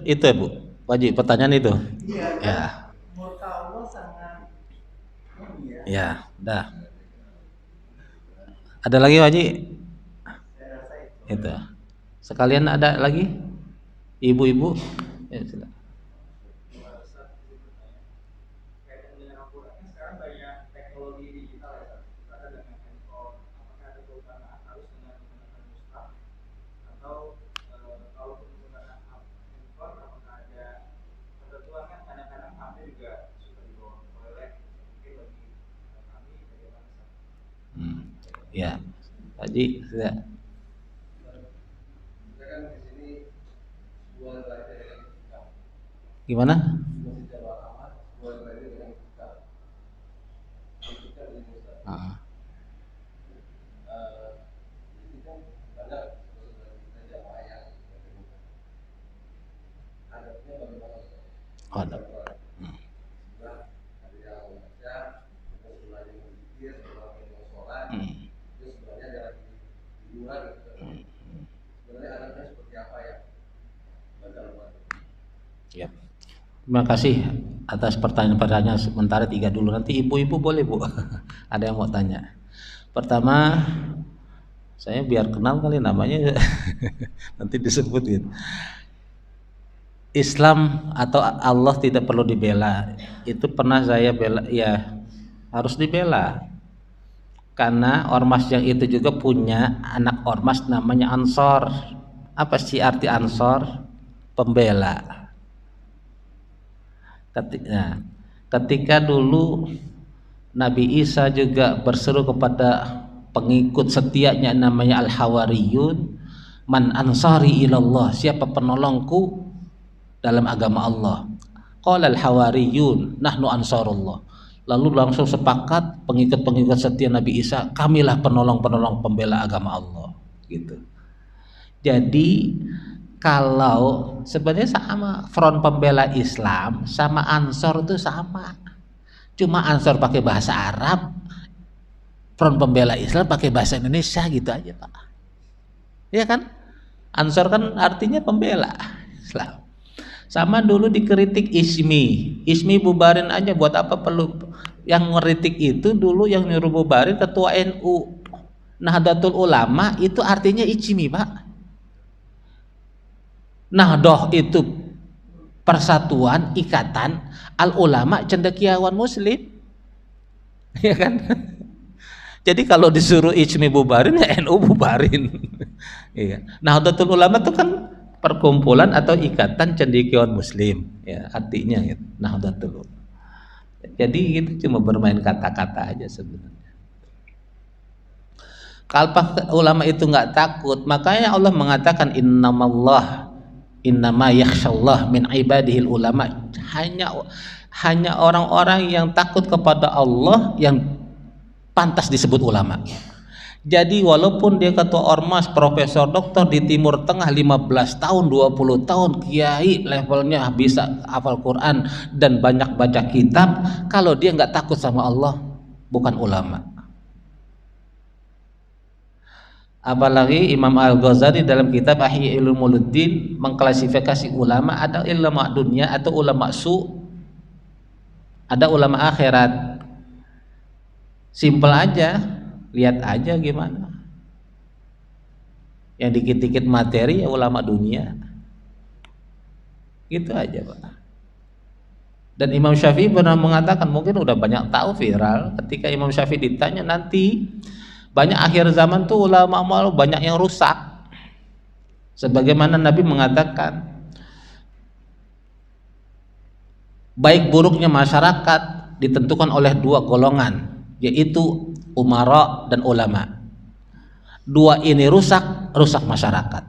Itu ya Bu, Wajib pertanyaan itu. Iya. Ya. Murka Allah sangat ya. Ya, dah. Ada lagi Wajib? Saya rasa Itu. Sekalian ada lagi? Ibu-ibu? Ya, silakan. sekarang banyak teknologi digital ya, ada dengan handphone. Apakah ada keutamaan harus dengan menggunakan mushaf, atau kalau menggunakan handphone apakah ada ketentuan? Kan kadang-kadang HP juga suka dibawa ke toilet, mungkin bagi kami bagaimana? Ya, Haji sudah. Gimana? Oh, ada. Ya. Terima kasih atas pertanyaan-pertanyaan. Sementara 3 dulu, nanti ibu-ibu boleh Bu. Ada yang mau tanya. Pertama, saya biar kenal kali namanya. Nanti disebutin. Islam atau Allah tidak perlu dibela. Itu pernah saya bela, ya harus dibela. Karena ormas yang itu juga punya anak ormas namanya Ansor. Apa sih arti Ansor? Pembela. Ketika dulu Nabi Isa juga berseru kepada pengikut setianya namanya Al-Hawariyun, man ansari ilallah, siapa penolongku dalam agama Allah. Qala al-hawariyun nahnu ansarullah. Lalu langsung sepakat pengikut-pengikut setia Nabi Isa, kamilah penolong-penolong pembela agama Allah, gitu. Jadi kalau sebenarnya sama, front pembela Islam sama Ansor itu sama. Cuma Ansor pakai bahasa Arab, front pembela Islam pakai bahasa Indonesia, gitu aja Pak. Iya kan? Ansor kan artinya pembela Islam. Sama dulu dikritik Ismi bubarin aja, buat apa perlu? Yang ngeritik itu dulu yang nyuruh bubarin ketua NU, Nahdlatul Ulama, itu artinya Ismi Pak. Nahdoh itu persatuan, ikatan al ulama cendekiawan muslim, ya kan? Jadi kalau disuruh ijmi bubarin ya NU bubarin. Iya. Nahdlatul Ulama itu kan perkumpulan atau ikatan cendekiawan muslim, ya artinya gitu. Nahdlatul Ulama. Jadi itu cuma bermain kata-kata aja sebenarnya. Kalau ulama itu nggak takut, makanya Allah mengatakan innama yakhsyallah min ibadihil ulama. Hanya orang-orang yang takut kepada Allah yang pantas disebut ulama. Jadi walaupun dia ketua ormas, profesor, doktor di Timur Tengah 15 tahun, 20 tahun, kiai levelnya bisa hafal Quran dan banyak baca kitab, kalau dia nggak takut sama Allah, bukan ulama. Apalagi Imam Al-Ghazali dalam kitab Ihya Ulumuddin mengklasifikasi ulama ada ulama dunia atau ulama su, ada ulama akhirat. Simpel aja, lihat aja gimana. Yang dikit-dikit materi ya ulama dunia. Gitu aja, Pak. Dan Imam Syafi'i pernah mengatakan, mungkin udah banyak tahu viral, ketika Imam Syafi'i ditanya nanti banyak akhir zaman tuh ulama malu banyak yang rusak. Sebagaimana Nabi mengatakan, baik buruknya masyarakat ditentukan oleh dua golongan, yaitu umara dan ulama. Dua ini rusak masyarakat.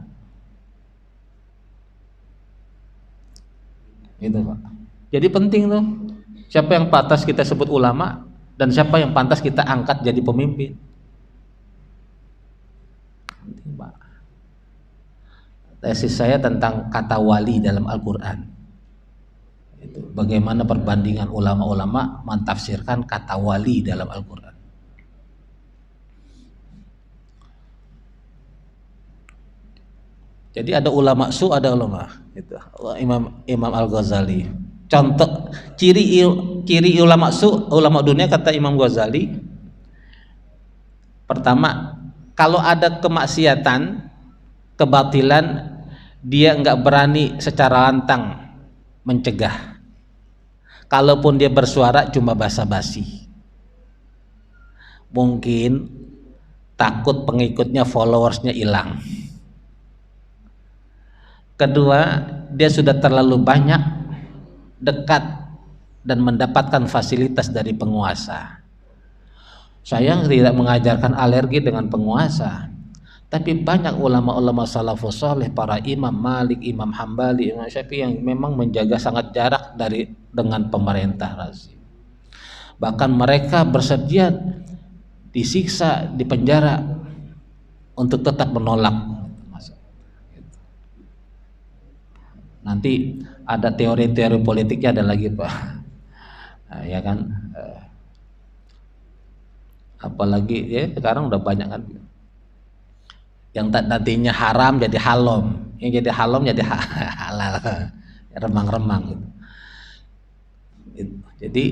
Itu Pak. Jadi penting tuh, siapa yang pantas kita sebut ulama dan siapa yang pantas kita angkat jadi pemimpin. Penting Pak. Tesis saya tentang kata wali dalam Al-Quran. Itu bagaimana perbandingan ulama-ulama mentafsirkan kata wali dalam Al-Quran. Jadi ada ulama su, ada ulama itu. Imam Al-Ghazali. Contoh ciri ulama su, ulama dunia kata Imam Ghazali. Pertama, kalau ada kemaksiatan, kebatilan, dia nggak berani secara lantang mencegah. Kalaupun dia bersuara cuma basa-basi. Mungkin takut pengikutnya, followersnya hilang. Kedua, dia sudah terlalu banyak dekat dan mendapatkan fasilitas dari penguasa. Saya tidak mengajarkan alergi dengan penguasa, tapi banyak ulama-ulama salafus saleh, para Imam Malik, Imam Hambali, Imam Syafi'i yang memang menjaga sangat jarak dengan pemerintah rezim. Bahkan mereka bersedia disiksa, dipenjara untuk tetap menolak. Nanti ada teori-teori politiknya ada lagi Pak, nah, ya kan. Apalagi ya sekarang udah banyak kan. Yang tadinya haram jadi halom, yang jadi halom jadi halal, remang-remang gitu. Jadi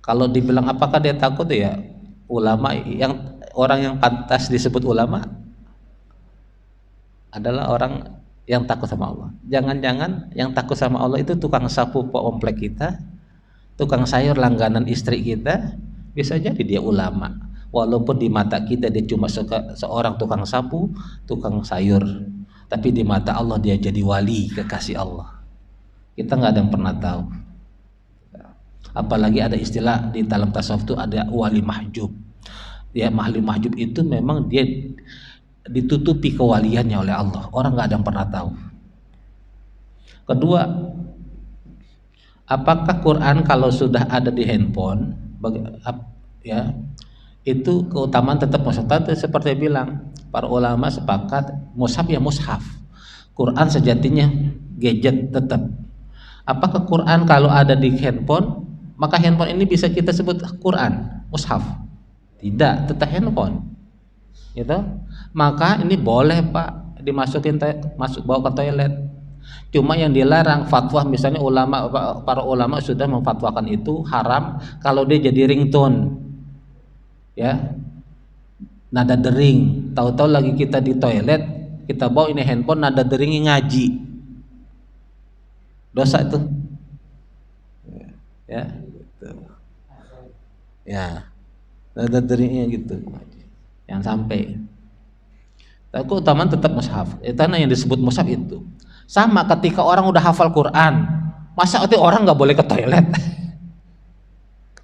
kalau dibilang apakah dia takut ya, ulama yang orang yang pantas disebut ulama adalah orang yang takut sama Allah. Jangan-jangan yang takut sama Allah itu tukang sapu komplek kita, tukang sayur langganan istri kita, bisa jadi dia ulama. Walaupun di mata kita dia cuma seorang tukang sapu, tukang sayur, tapi di mata Allah dia jadi wali, kekasih Allah. Kita nggak ada yang pernah tahu. Apalagi ada istilah di dalam tasawuf itu ada wali mahjub. Ya, wali mahjub itu memang dia ditutupi kewaliannya oleh Allah. Orang nggak ada yang pernah tahu. Kedua, apakah Quran kalau sudah ada di handphone, ya itu keutamaan tetap mushaf. Seperti bilang para ulama sepakat mushaf ya mushaf. Quran sejatinya gadget tetap. Apakah Quran kalau ada di handphone, maka handphone ini bisa kita sebut Quran, mushaf? Tidak, tetap handphone. Gitu. Maka ini boleh Pak dimasukin bawa ke toilet. Cuma yang dilarang fatwa, misalnya para ulama sudah memfatwakan itu haram kalau dia jadi ringtone, ya, nada dering. Tahu-tahu lagi kita di toilet kita bawa ini handphone nada deringnya ngaji, dosa itu. Ya, gitu. Ya, nada deringnya gitu, yang sampai. Tapi keutamaan tetap mushaf. Itu yang disebut mushaf itu. Sama ketika orang udah hafal Quran, masa itu orang nggak boleh ke toilet?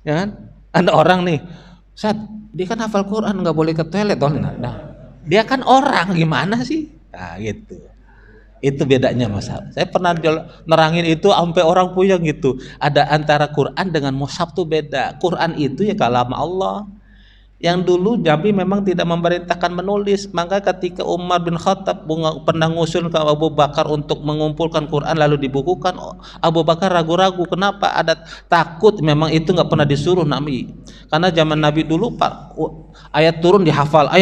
Ya kan? Ada orang nih, Ustaz, dia kan hafal Quran nggak boleh ke toilet, nah, dia kan orang gimana sih? Nah gitu. Itu bedanya mushaf. Saya pernah nerangin itu sampai orang puyeng gitu. Ada antara Quran dengan mushaf tuh beda. Quran itu ya kalam Allah. Yang dulu Nabi memang tidak memerintahkan menulis, maka ketika Umar bin Khattab pernah ngusul ke Abu Bakar untuk mengumpulkan Quran lalu dibukukan, Abu Bakar ragu-ragu, kenapa? Ada takut, memang itu nggak pernah disuruh Nabi, karena zaman Nabi dulu Pak, ayat turun dihafal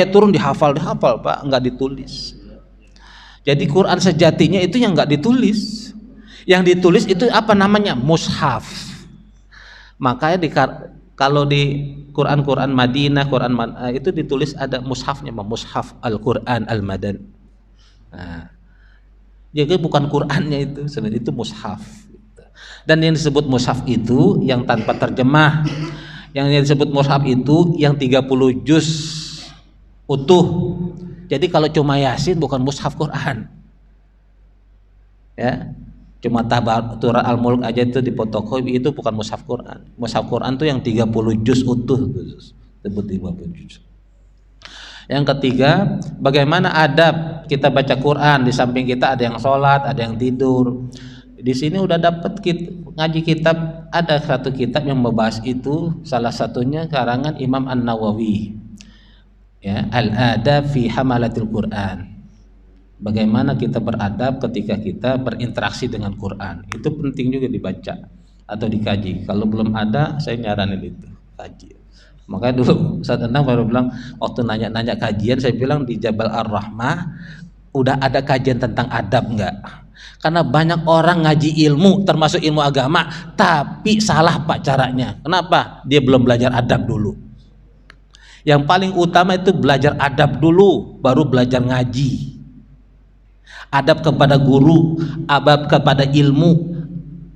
Pak, nggak ditulis. Jadi Quran sejatinya itu yang nggak ditulis, yang ditulis itu apa namanya? Mushaf. Makanya kalau di Quran Madinah, itu ditulis ada mushafnya, mushaf Al-Quran Al-Madan. Nah, jadi bukan Qurannya itu, sebenarnya itu mushaf. Dan yang disebut mushaf itu yang tanpa terjemah. Yang disebut mushaf itu yang 30 juz utuh. Jadi kalau cuma Yasin bukan mushaf Quran. Ya. Cuma Surat Al-Mulk aja itu difotokopi, itu bukan mushaf Quran. Mushaf Quran itu yang 30 juz utuh, sebut 30 juz. Yang ketiga, bagaimana adab kita baca Quran. Di samping kita ada yang sholat, ada yang tidur. Di sini udah dapat ngaji kitab, ada satu kitab yang membahas itu, salah satunya karangan Imam An-Nawawi. Ya, Al-Adab fi Hamalatil Quran. Bagaimana kita beradab ketika kita berinteraksi dengan Quran, itu penting juga dibaca atau dikaji. Kalau belum ada, saya nyaranin itu kaji. Makanya dulu Ustaz Endang baru bilang, waktu nanya-nanya kajian, saya bilang di Jabal Ar-Rahmah udah ada kajian tentang adab enggak? Karena banyak orang ngaji ilmu, termasuk ilmu agama, tapi salah Pak caranya. Kenapa? Dia belum belajar adab dulu. Yang paling utama itu belajar adab dulu, baru belajar ngaji. Adab kepada guru, adab kepada ilmu.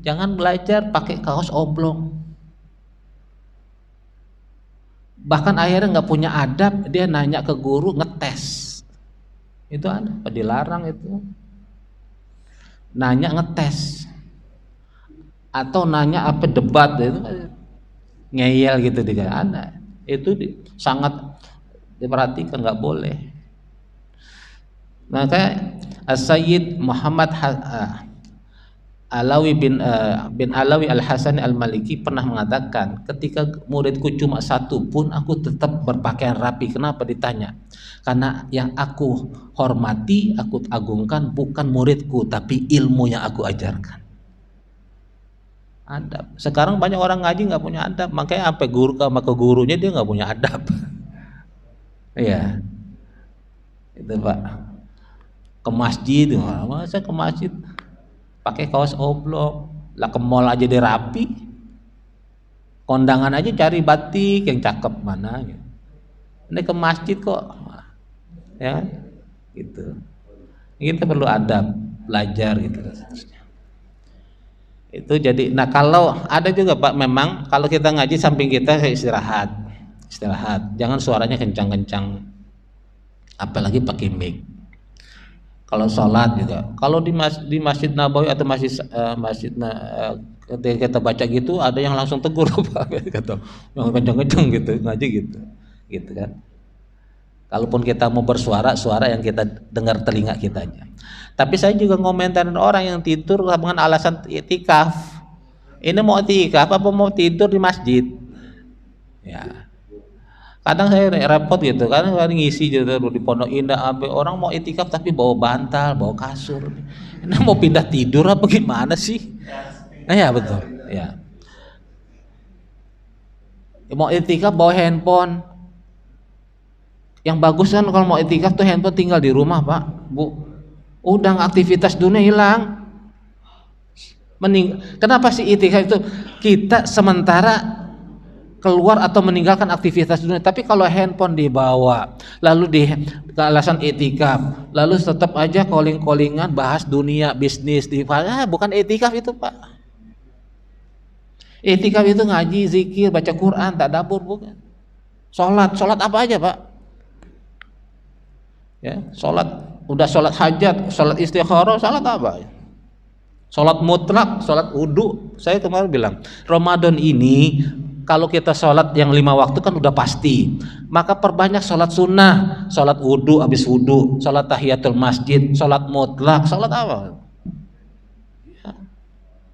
Jangan belajar pakai kaos oblong. Bahkan akhirnya nggak punya adab, dia nanya ke guru, ngetes. Itu ada, dilarang itu. Nanya ngetes. Atau nanya apa debat itu ngeyel gitu dia ada. Itu sangat diperhatikan, nggak boleh. Maka As-Sayyid Muhammad Alawi bin Alawi Al-Hasani Al-Maliki pernah mengatakan, ketika muridku cuma satu pun aku tetap berpakaian rapi. Kenapa ditanya? Karena yang aku hormati, aku agungkan bukan muridku, tapi ilmu yang aku ajarkan. Adab. Sekarang banyak orang ngaji nggak punya adab, makanya sampai guru sama ke gurunya dia nggak punya adab. Iya, itu Pak. Ke masjid, masa ke masjid pakai kaos oblong, lah ke mall aja dia rapi, kondangan aja cari batik yang cakep mana gitu. Ini ke masjid kok, ya gitu. Kita perlu adab, belajar gitu. Itu jadi, nah kalau ada juga Pak, memang kalau kita ngaji samping kita istirahat, jangan suaranya kencang-kencang, apalagi pakai mic. Kalau sholat juga, kalau di Masjid Nabawi atau ketika kita baca gitu, ada yang langsung tegur Pak, kata yang kencang-kencang gitu, ngaji gitu kan. Kalaupun kita mau bersuara, suara yang kita dengar telinga kita aja. Tapi saya juga ngomentarin orang yang tidur dengan alasan itikaf. Ini mau itikaf apa mau tidur di masjid? Ya. Kadang saya repot gitu, kadang ngisi gitu di Pondok Indah, sampai orang mau itikaf tapi bawa bantal, bawa kasur. Ini mau pindah tidur apa gimana sih? Ya betul. Ya. Mau itikaf bawa handphone. Yang bagus kan kalau mau itikaf tuh handphone tinggal di rumah Pak, Bu. Udah aktivitas dunia hilang. Kenapa sih itikaf itu? Kita sementara keluar atau meninggalkan aktivitas dunia. Tapi kalau handphone dibawa, lalu di alasan etikaf, lalu tetap aja calling-callingan bahas dunia, bisnis, bukan etikaf itu Pak. Etikaf itu ngaji, zikir, baca Quran, tadabbur, bukan. Sholat apa aja Pak? Ya, udah sholat hajat, sholat istikharah, sholat apa? Sholat mutlak, sholat wudu. Saya kemarin bilang, Ramadan ini kalau kita sholat yang 5 waktu kan udah pasti, maka perbanyak sholat sunnah, sholat wudu habis wudu, sholat tahiyatul masjid, sholat mutlak, sholat apa?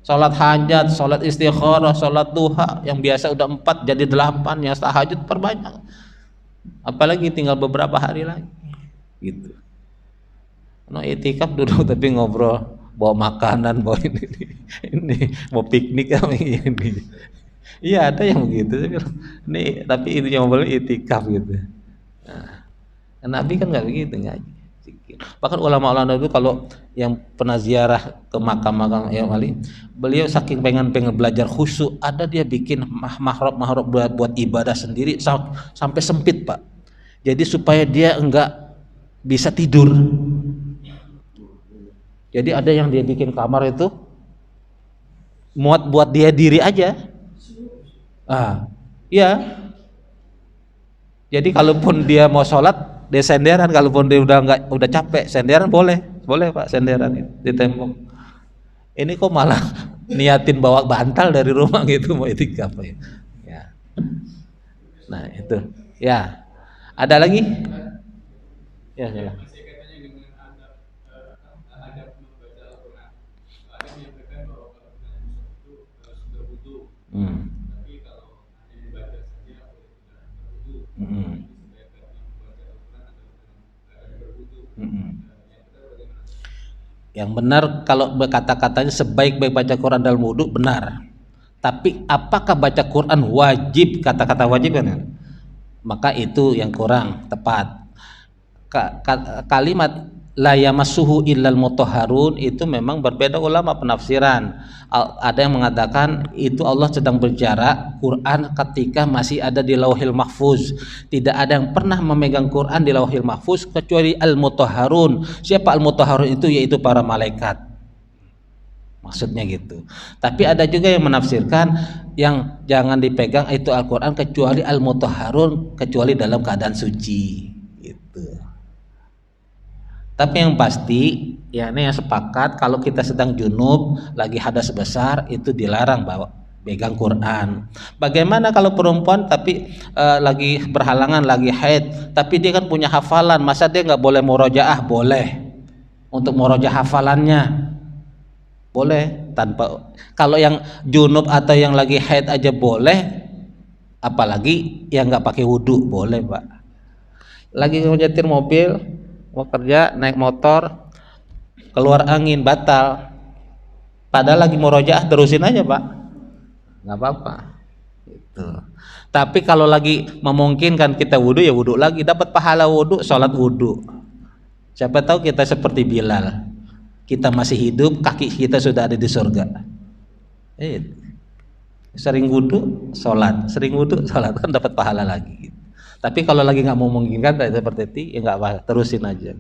Sholat hajat, sholat istikharah, sholat duha, yang biasa udah 4 jadi 8, yang tahajud perbanyak. Apalagi tinggal beberapa hari lagi, gitu. No itikaf duduk tapi ngobrol, bawa makanan, bawa ini mau piknik apa ini. Iya ada yang begitu, tapi ini yang boleh itikaf gitu. Nah, Nabi kan nggak begitu, ngaji. Bahkan ulama-ulama itu kalau yang pernah ziarah ke makam-makam yang wali, beliau saking pengen belajar khusyuk, ada dia bikin mahrab buat ibadah sendiri sampai sempit Pak. Jadi supaya dia enggak bisa tidur. Jadi ada yang dia bikin kamar itu muat buat dia diri aja. Iya. Jadi kalaupun dia mau sholat, dia senderan. Kalaupun dia udah capek, senderan boleh Pak, senderan di tembok. Ini kok malah niatin bawa bantal dari rumah gitu mau itikaf ya. Nah itu, ya. Ada lagi? Ya. Yang benar kalau kata-katanya sebaik-baik baca Quran dalam wudu benar. Tapi apakah baca Quran wajib, kata-kata wajib kan? Maka itu yang kurang tepat. Kalimat la yamassuhu illal mutahharun itu memang berbeda ulama penafsiran. Ada yang mengatakan itu Allah sedang berbicara Quran ketika masih ada di Lauhil Mahfuz. Tidak ada yang pernah memegang Quran di Lauhil Mahfuz kecuali al-mutahharun. Siapa al-mutahharun itu? Yaitu para malaikat. Maksudnya gitu. Tapi ada juga yang menafsirkan yang jangan dipegang itu Al-Quran kecuali al-mutahharun, kecuali dalam keadaan suci gitu. Tapi yang pasti ya ini yang sepakat kalau kita sedang junub lagi hadas besar itu dilarang bawa pegang Quran. Bagaimana kalau perempuan tapi lagi berhalangan, lagi haid, tapi dia kan punya hafalan, masa dia nggak boleh murojaah? Boleh. Untuk murojaah hafalannya boleh tanpa. Kalau yang junub atau yang lagi haid aja boleh, apalagi yang nggak pakai wudhu boleh Pak. Lagi nyetir mobil, mau kerja naik motor, keluar angin batal, padahal lagi murojaah terusin aja Pak, nggak apa-apa. Gitu. Tapi kalau lagi memungkinkan kita wudhu ya wudhu lagi, dapat pahala wudhu, sholat wudhu. Siapa tahu kita seperti Bilal. Kita masih hidup, kaki kita sudah ada di surga. Sering wudhu, sholat, sering wudhu, sholat kan dapat pahala lagi. Tapi kalau lagi nggak memungkinkan seperti itu, ya nggak apa, terusin aja.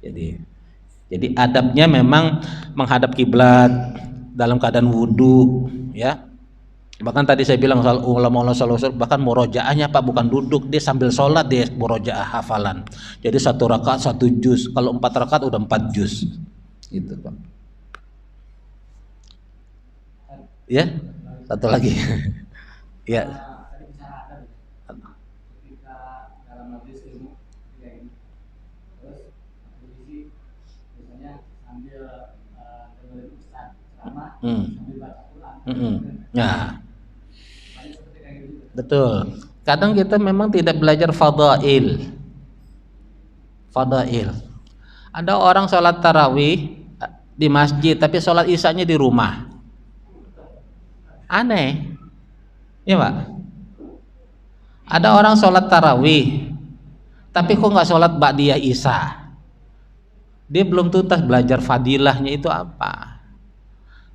Jadi adabnya memang menghadap kiblat dalam keadaan wudhu, ya. Bahkan tadi saya bilang ulama bahkan murojaahnya Pak bukan duduk, dia sambil sholat dia murojaah hafalan. Jadi 1 rakaat 1 juz, kalau 4 rakaat udah 4 juz. Gitu Pak. Ya, satu lagi. Ya. Ketika dalam majelis ilmu kayak ini, terus posisi biasanya sambil dengerin ustaz ceramah, sambil baca Quran. Ya. Betul. Kadang kita memang tidak belajar fadail. Ada orang sholat tarawih di masjid tapi sholat isyanya di rumah. Aneh. Ya Pak. Ada orang sholat tarawih tapi kok nggak sholat ba'diyah isya. Dia belum tuntas belajar fadilahnya itu apa.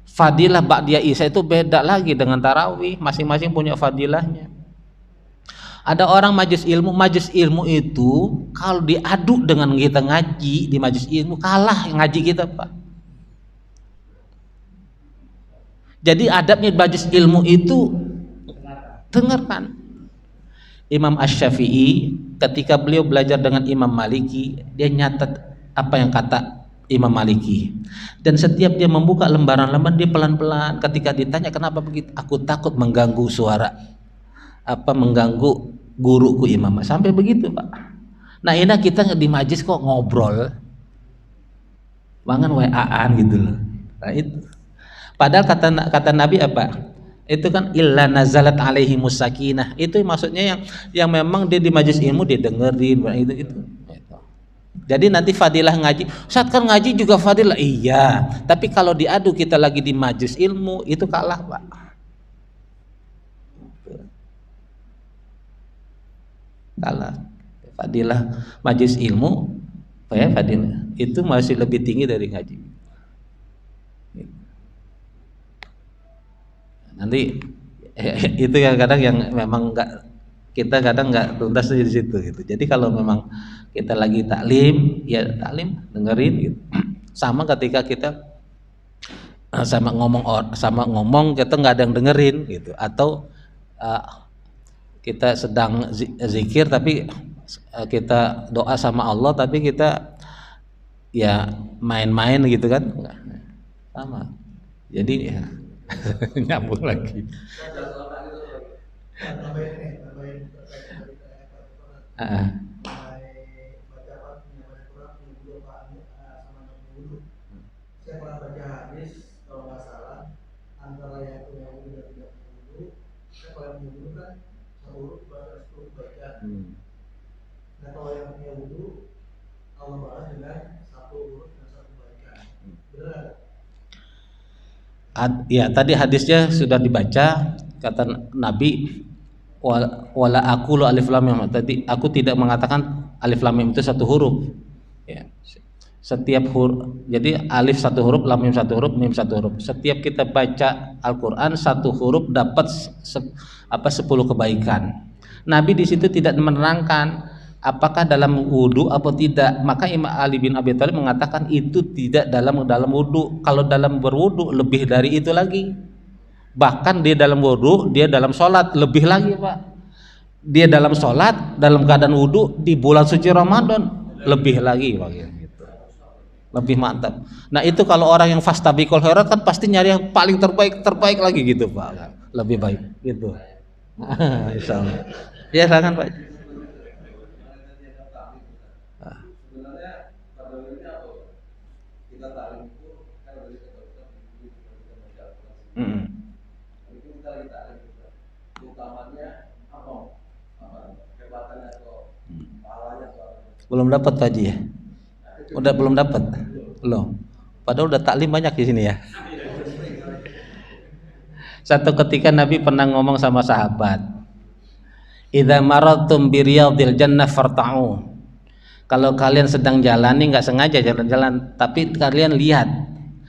Fadilah ba'diyah isya itu beda lagi dengan tarawih, masing-masing punya fadilahnya. Ada orang majelis ilmu itu kalau diadu dengan kita ngaji di majelis ilmu kalah ngaji kita, Pak. Jadi adabnya majelis ilmu itu dengarkan. Imam Asy-Syafi'i ketika beliau belajar dengan Imam Maliki, dia nyatat apa yang kata Imam Maliki. Dan setiap dia membuka lembaran-lembaran dia pelan-pelan. Ketika ditanya kenapa begitu, aku takut mengganggu suara mengganggu guruku Imam. Sampai begitu, Pak. Nah, ini kita di majelis kok ngobrol. Bangun WA-an gitu loh. Nah, itu. Padahal kata Nabi apa? Itu kan illa nazalat alaihimus sakinah. Itu maksudnya yang memang dia di majelis ilmu dia dengerin itu. Jadi nanti fadilah ngaji. Saat kan ngaji juga fadilah. Iya. Tapi kalau diadu kita lagi di majelis ilmu itu kalah, Pak. Kalah. Fadilah majelis ilmu, fadilah itu masih lebih tinggi dari ngaji. Nanti itu yang kadang yang memang kita kadang nggak tuntas di situ gitu. Jadi kalau memang kita lagi taklim, ya taklim dengerin gitu. Sama ketika kita sama ngomong kita nggak ada yang dengerin gitu. Atau kita sedang zikir tapi kita doa sama Allah tapi kita ya main-main gitu kan, sama. Jadi ya nyambung lagi. Saya pernah baca hadis kalau nggak salah antara yang punya wudhu dan tidak punya wudhu. Saya kalau yang punya wudhu kan satu huruf baca 10 bacaan. Nah kalau yang punya wudhu Allah balas dengan satu huruf dan satu bacaan. Benar? Ya tadi hadisnya sudah dibaca, kata Nabi wala aqulu alif lam mim. Tadi aku tidak mengatakan alif lam mim itu satu huruf. Ya. Setiap huruf, jadi alif satu huruf, lam mim satu huruf, mim satu huruf. Setiap kita baca Al-Qur'an satu huruf dapat 10 kebaikan. Nabi di situ tidak menerangkan apakah dalam wudu atau tidak. Maka Imam Ali bin Abi Thalib mengatakan itu tidak dalam wudu. Kalau dalam berwudu lebih dari itu lagi. Bahkan dia dalam wudu, dia dalam sholat lebih lagi, Pak. Dia dalam sholat dalam keadaan wudu di bulan suci Ramadan lebih lagi, Pak. Gitu. Lebih mantap. Nah itu kalau orang yang fastabiqul khairat kan pasti nyari yang paling terbaik lagi gitu, Pak. Lebih baik gitu. Insyaallah. Ya silakan, Pak. Belum dapat Pak Haji ya? Udah belum dapat? Belum. Padahal udah taklim banyak di sini ya. Satu ketika Nabi pernah ngomong sama sahabat, "Idza maradtum bi riyadil jannah farta'u." Kalau kalian sedang jalani nggak sengaja jalan-jalan, tapi kalian lihat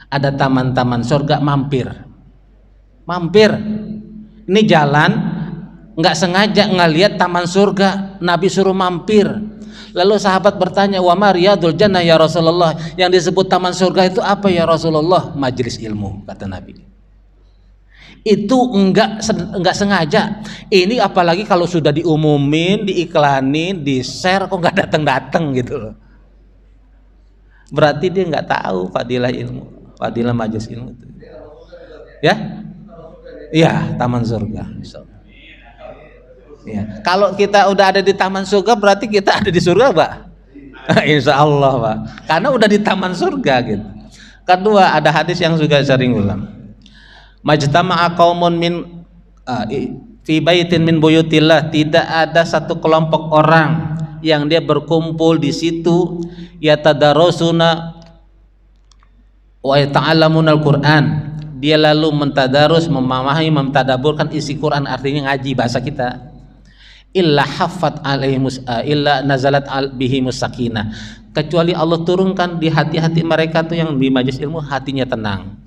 ada taman-taman surga, mampir. Ini jalan nggak sengaja ngelihat taman surga, Nabi suruh mampir. Lalu sahabat bertanya, "Wa ma riyadul jannah ya Rasulullah?" Yang disebut taman surga itu apa ya Rasulullah? Majelis ilmu, kata Nabi. Itu enggak sengaja. Ini apalagi kalau sudah diumumin, diiklanin, di-share kok enggak datang-datang gitu loh. Berarti dia enggak tahu fadilah ilmu, fadilah majelis ilmu itu. Ya? Iya, taman surga. Ya. Kalau kita udah ada di taman surga berarti kita ada di surga, Pak. Insya Allah, Pak. Karena udah di taman surga gitu. Kedua, ada hadis yang juga sering ulang. Majtama'a qaumun min fi baitin min buyutillah, tidak ada satu kelompok orang yang dia berkumpul di situ yatadarusuna wa yata'allamuna al-Qur'an. Dia lalu mentadarus, memahami, mentadaburkan isi Quran, artinya ngaji bahasa kita. Illa haffat alaihimus illa nazalat bihimus sakinah, kecuali Allah turunkan di hati-hati mereka tuh yang di majelis ilmu hatinya tenang.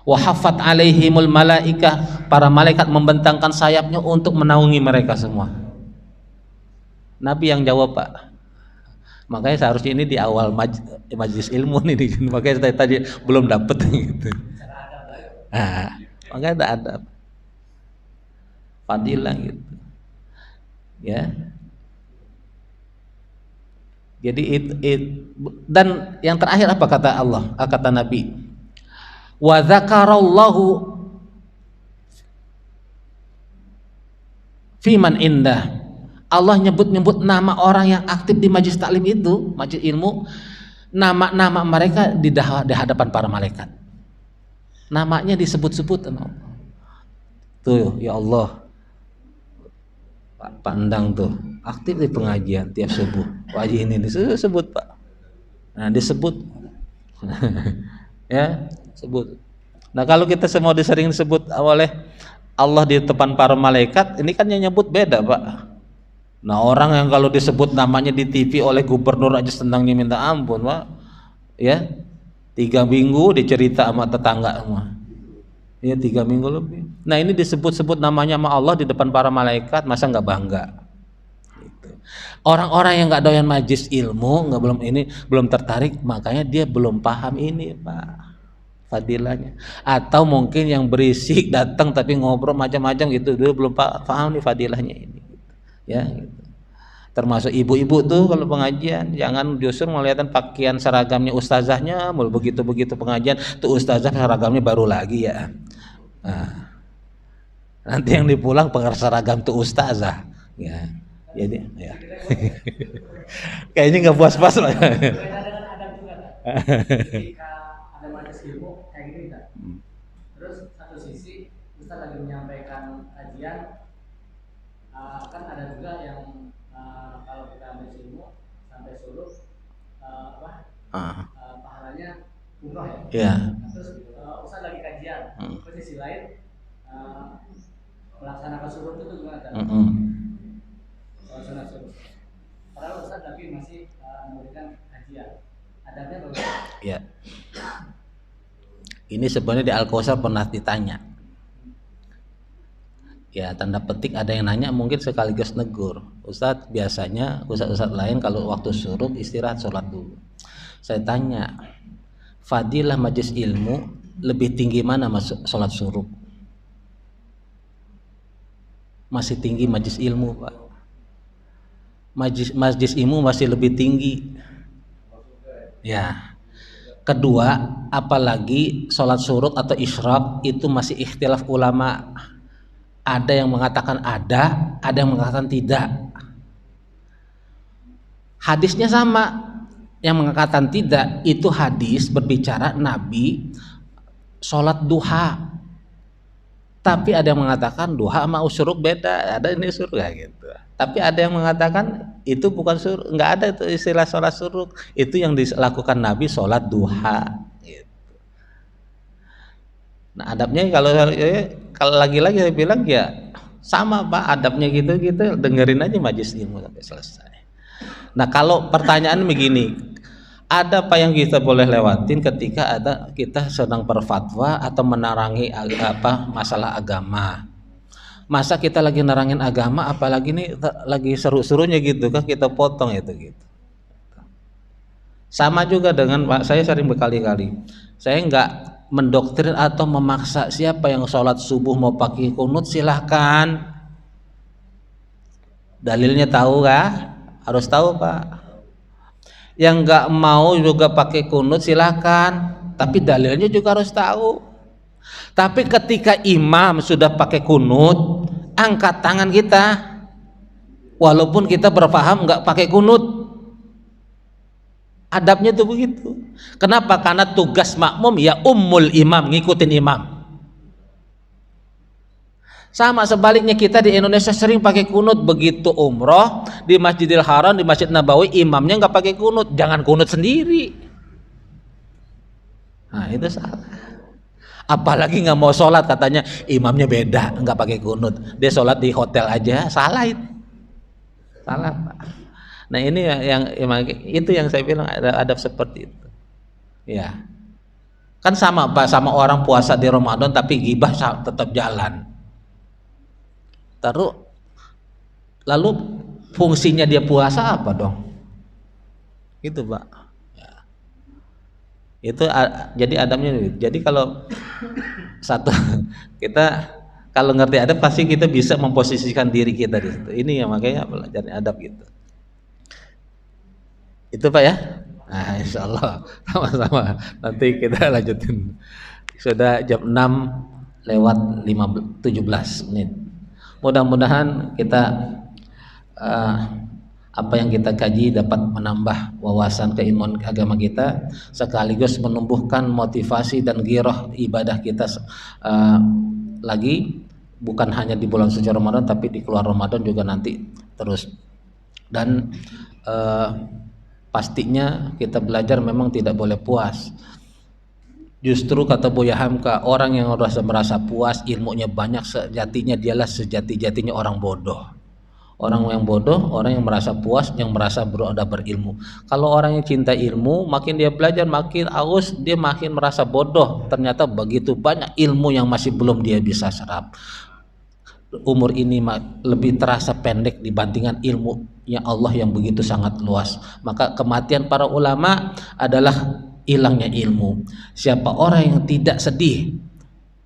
Wa haffat alaihimul malaikah, para malaikat membentangkan sayapnya untuk menaungi mereka semua. Nabi yang jawab, Pak. Makanya seharusnya ini di awal majlis ilmu nih, makanya tadi belum dapat gitu. Makanya ada adab, fadilah gitu, ya. Jadi dan yang terakhir apa kata Allah, kata Nabi? Wa dzakarallahu fiman indah. Allah nyebut-nyebut nama orang yang aktif di majlis taklim itu, majlis ilmu, nama-nama mereka di hadapan para malaikat. Namanya disebut-sebut. Tuh, ya Allah, Pak Endang tuh aktif di pengajian tiap subuh. Pak Haji ini disebut, Pak. Nah, disebut. Ya, sebut. Nah, kalau kita semua disering disebut oleh Allah di depan para malaikat, ini kan yang nyebut beda, Pak. Nah, orang yang kalau disebut namanya di TV oleh gubernur aja senangnya minta ampun, Pak. Ya, 3 minggu dicerita sama tetangga semua. Ya, 3 minggu lebih. Nah, ini disebut-sebut namanya sama Allah di depan para malaikat, masa nggak bangga? Gitu. Orang-orang yang nggak doyan majlis ilmu, belum tertarik, makanya dia belum paham ini, Pak, fadilahnya. Atau mungkin yang berisik datang tapi ngobrol macam-macam gitu, dia belum paham nih fadilahnya ini. Ya, gitu. Termasuk ibu-ibu tuh kalau pengajian jangan justru melihatkan pakaian seragamnya ustazahnya, begitu pengajian tuh ustazah seragamnya baru lagi ya. Nah, nanti yang dipulang pengen seragam tuh ustazah, ya. Jadi, ya. Kayaknya nggak puas-puas lah. Ketika ada majelis ilmu kayak gini kan. Terus satu sisi ustaz lagi menyampaikan kajian. Kan ada juga yang kalau kita ambil ilmu sampai suruh pahalanya umroh ya. Yeah. Terus ustaz lagi kajian, terus sisi lain melaksanakan suruh itu gimana kan? Melaksanakan suruh. Padahal ustaz lagi masih memberikan kajian. Adabnya bagaimana? Ya. Ini sebenarnya di Al-Kausar pernah ditanya. Ya, tanda petik ada yang nanya mungkin sekaligus negur. Ustadz, biasanya ustadz lain kalau waktu syuruk istirahat sholat dulu. Saya tanya, fadilah majlis ilmu lebih tinggi mana sholat syuruk? Masih tinggi majlis ilmu, Pak. Majlis ilmu masih lebih tinggi. Ya. Kedua, apalagi sholat syuruk atau isyraq itu masih ikhtilaf ulama. Ada yang mengatakan ada yang mengatakan tidak. Hadisnya sama. Yang mengatakan tidak itu hadis berbicara Nabi sholat duha. Tapi ada yang mengatakan duha sama usyuruk beda. Ada ini syuruk ya gitu. Tapi ada yang mengatakan itu bukan syuruk, nggak ada itu istilah sholat syuruk. Itu yang dilakukan Nabi sholat duha. Gitu. Nah, adabnya kalau lagi-lagi saya bilang ya sama, Pak, adabnya gitu dengerin aja majlis ilmu sampai selesai. Nah, kalau pertanyaan begini, ada apa yang kita boleh lewatin ketika kita sedang berfatwa atau menerangi masalah agama? Masa kita lagi nerangin agama, apalagi nih lagi seru-serunya gitu kan kita potong itu gitu. Sama juga dengan Pak, saya sering berkali-kali, saya nggak mendoktrin atau memaksa siapa yang sholat subuh mau pakai kunut silahkan. Dalilnya tahu kah? Harus tahu, Pak. Yang nggak mau juga pakai kunut silahkan, tapi dalilnya juga harus tahu. Tapi ketika imam sudah pakai kunut, angkat tangan kita, walaupun kita berpaham nggak pakai kunut. Adabnya tuh begitu. Kenapa? Karena tugas makmum ya ummul imam, ngikutin imam. Sama sebaliknya kita di Indonesia sering pakai kunut, begitu umroh di Masjidil Haram, di Masjid Nabawi imamnya nggak pakai kunut, jangan kunut sendiri. Nah, itu salah. Apalagi nggak mau sholat katanya imamnya beda, nggak pakai kunut, dia sholat di hotel aja, salah itu. Salah, Pak. Nah, ini yang saya bilang ada adab seperti itu. Ya. Kan sama Pak, sama orang puasa di Ramadan tapi gibah tetap jalan. Terus lalu fungsinya dia puasa apa dong? Gitu Pak. Ya. Itu jadi adabnya. Jadi kalau satu kita kalau ngerti adab pasti kita bisa memposisikan diri kita di situ. Ini ya makanya belajar adab gitu. Itu Pak ya. Nah, insya Allah sama-sama nanti kita lanjutin. Sudah jam 6:17 menit. Mudah-mudahan kita apa yang kita kaji dapat menambah wawasan keilmuan agama kita, sekaligus menumbuhkan motivasi dan giroh ibadah kita lagi, bukan hanya di bulan suci Ramadan tapi di keluar Ramadan juga nanti terus. Dan pastinya kita belajar memang tidak boleh puas. Justru kata Buya Hamka, orang yang merasa puas, ilmunya banyak, sejatinya dialah sejati-jatinya orang bodoh. Orang yang bodoh, orang yang merasa puas, yang merasa berudah berilmu. Kalau orang yang cinta ilmu, makin dia belajar, makin aus, dia makin merasa bodoh. Ternyata begitu banyak ilmu yang masih belum dia bisa serap. Umur ini lebih terasa pendek dibandingkan ilmunya Allah yang begitu sangat luas. Maka kematian para ulama adalah hilangnya ilmu. Siapa orang yang tidak sedih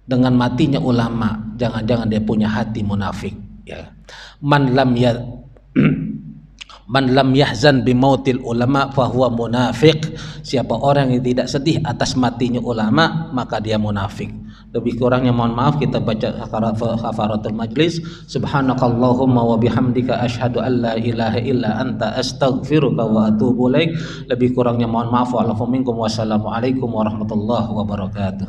dengan matinya ulama, jangan-jangan dia punya hati munafik. Ya. Man lam yahzan bimautil ulama fahuwa munafiq. Siapa orang yang tidak sedih atas matinya ulama, maka dia munafik. Lebih kurangnya mohon maaf, kita baca kafaratul majlis. Subhanakallahumma wa bihamdika asyhadu an la ilaha illa anta astaghfiruka wa atubu ilaik. Lebih kurangnya mohon maaf. Wassalamualaikum warahmatullahi wabarakatuh.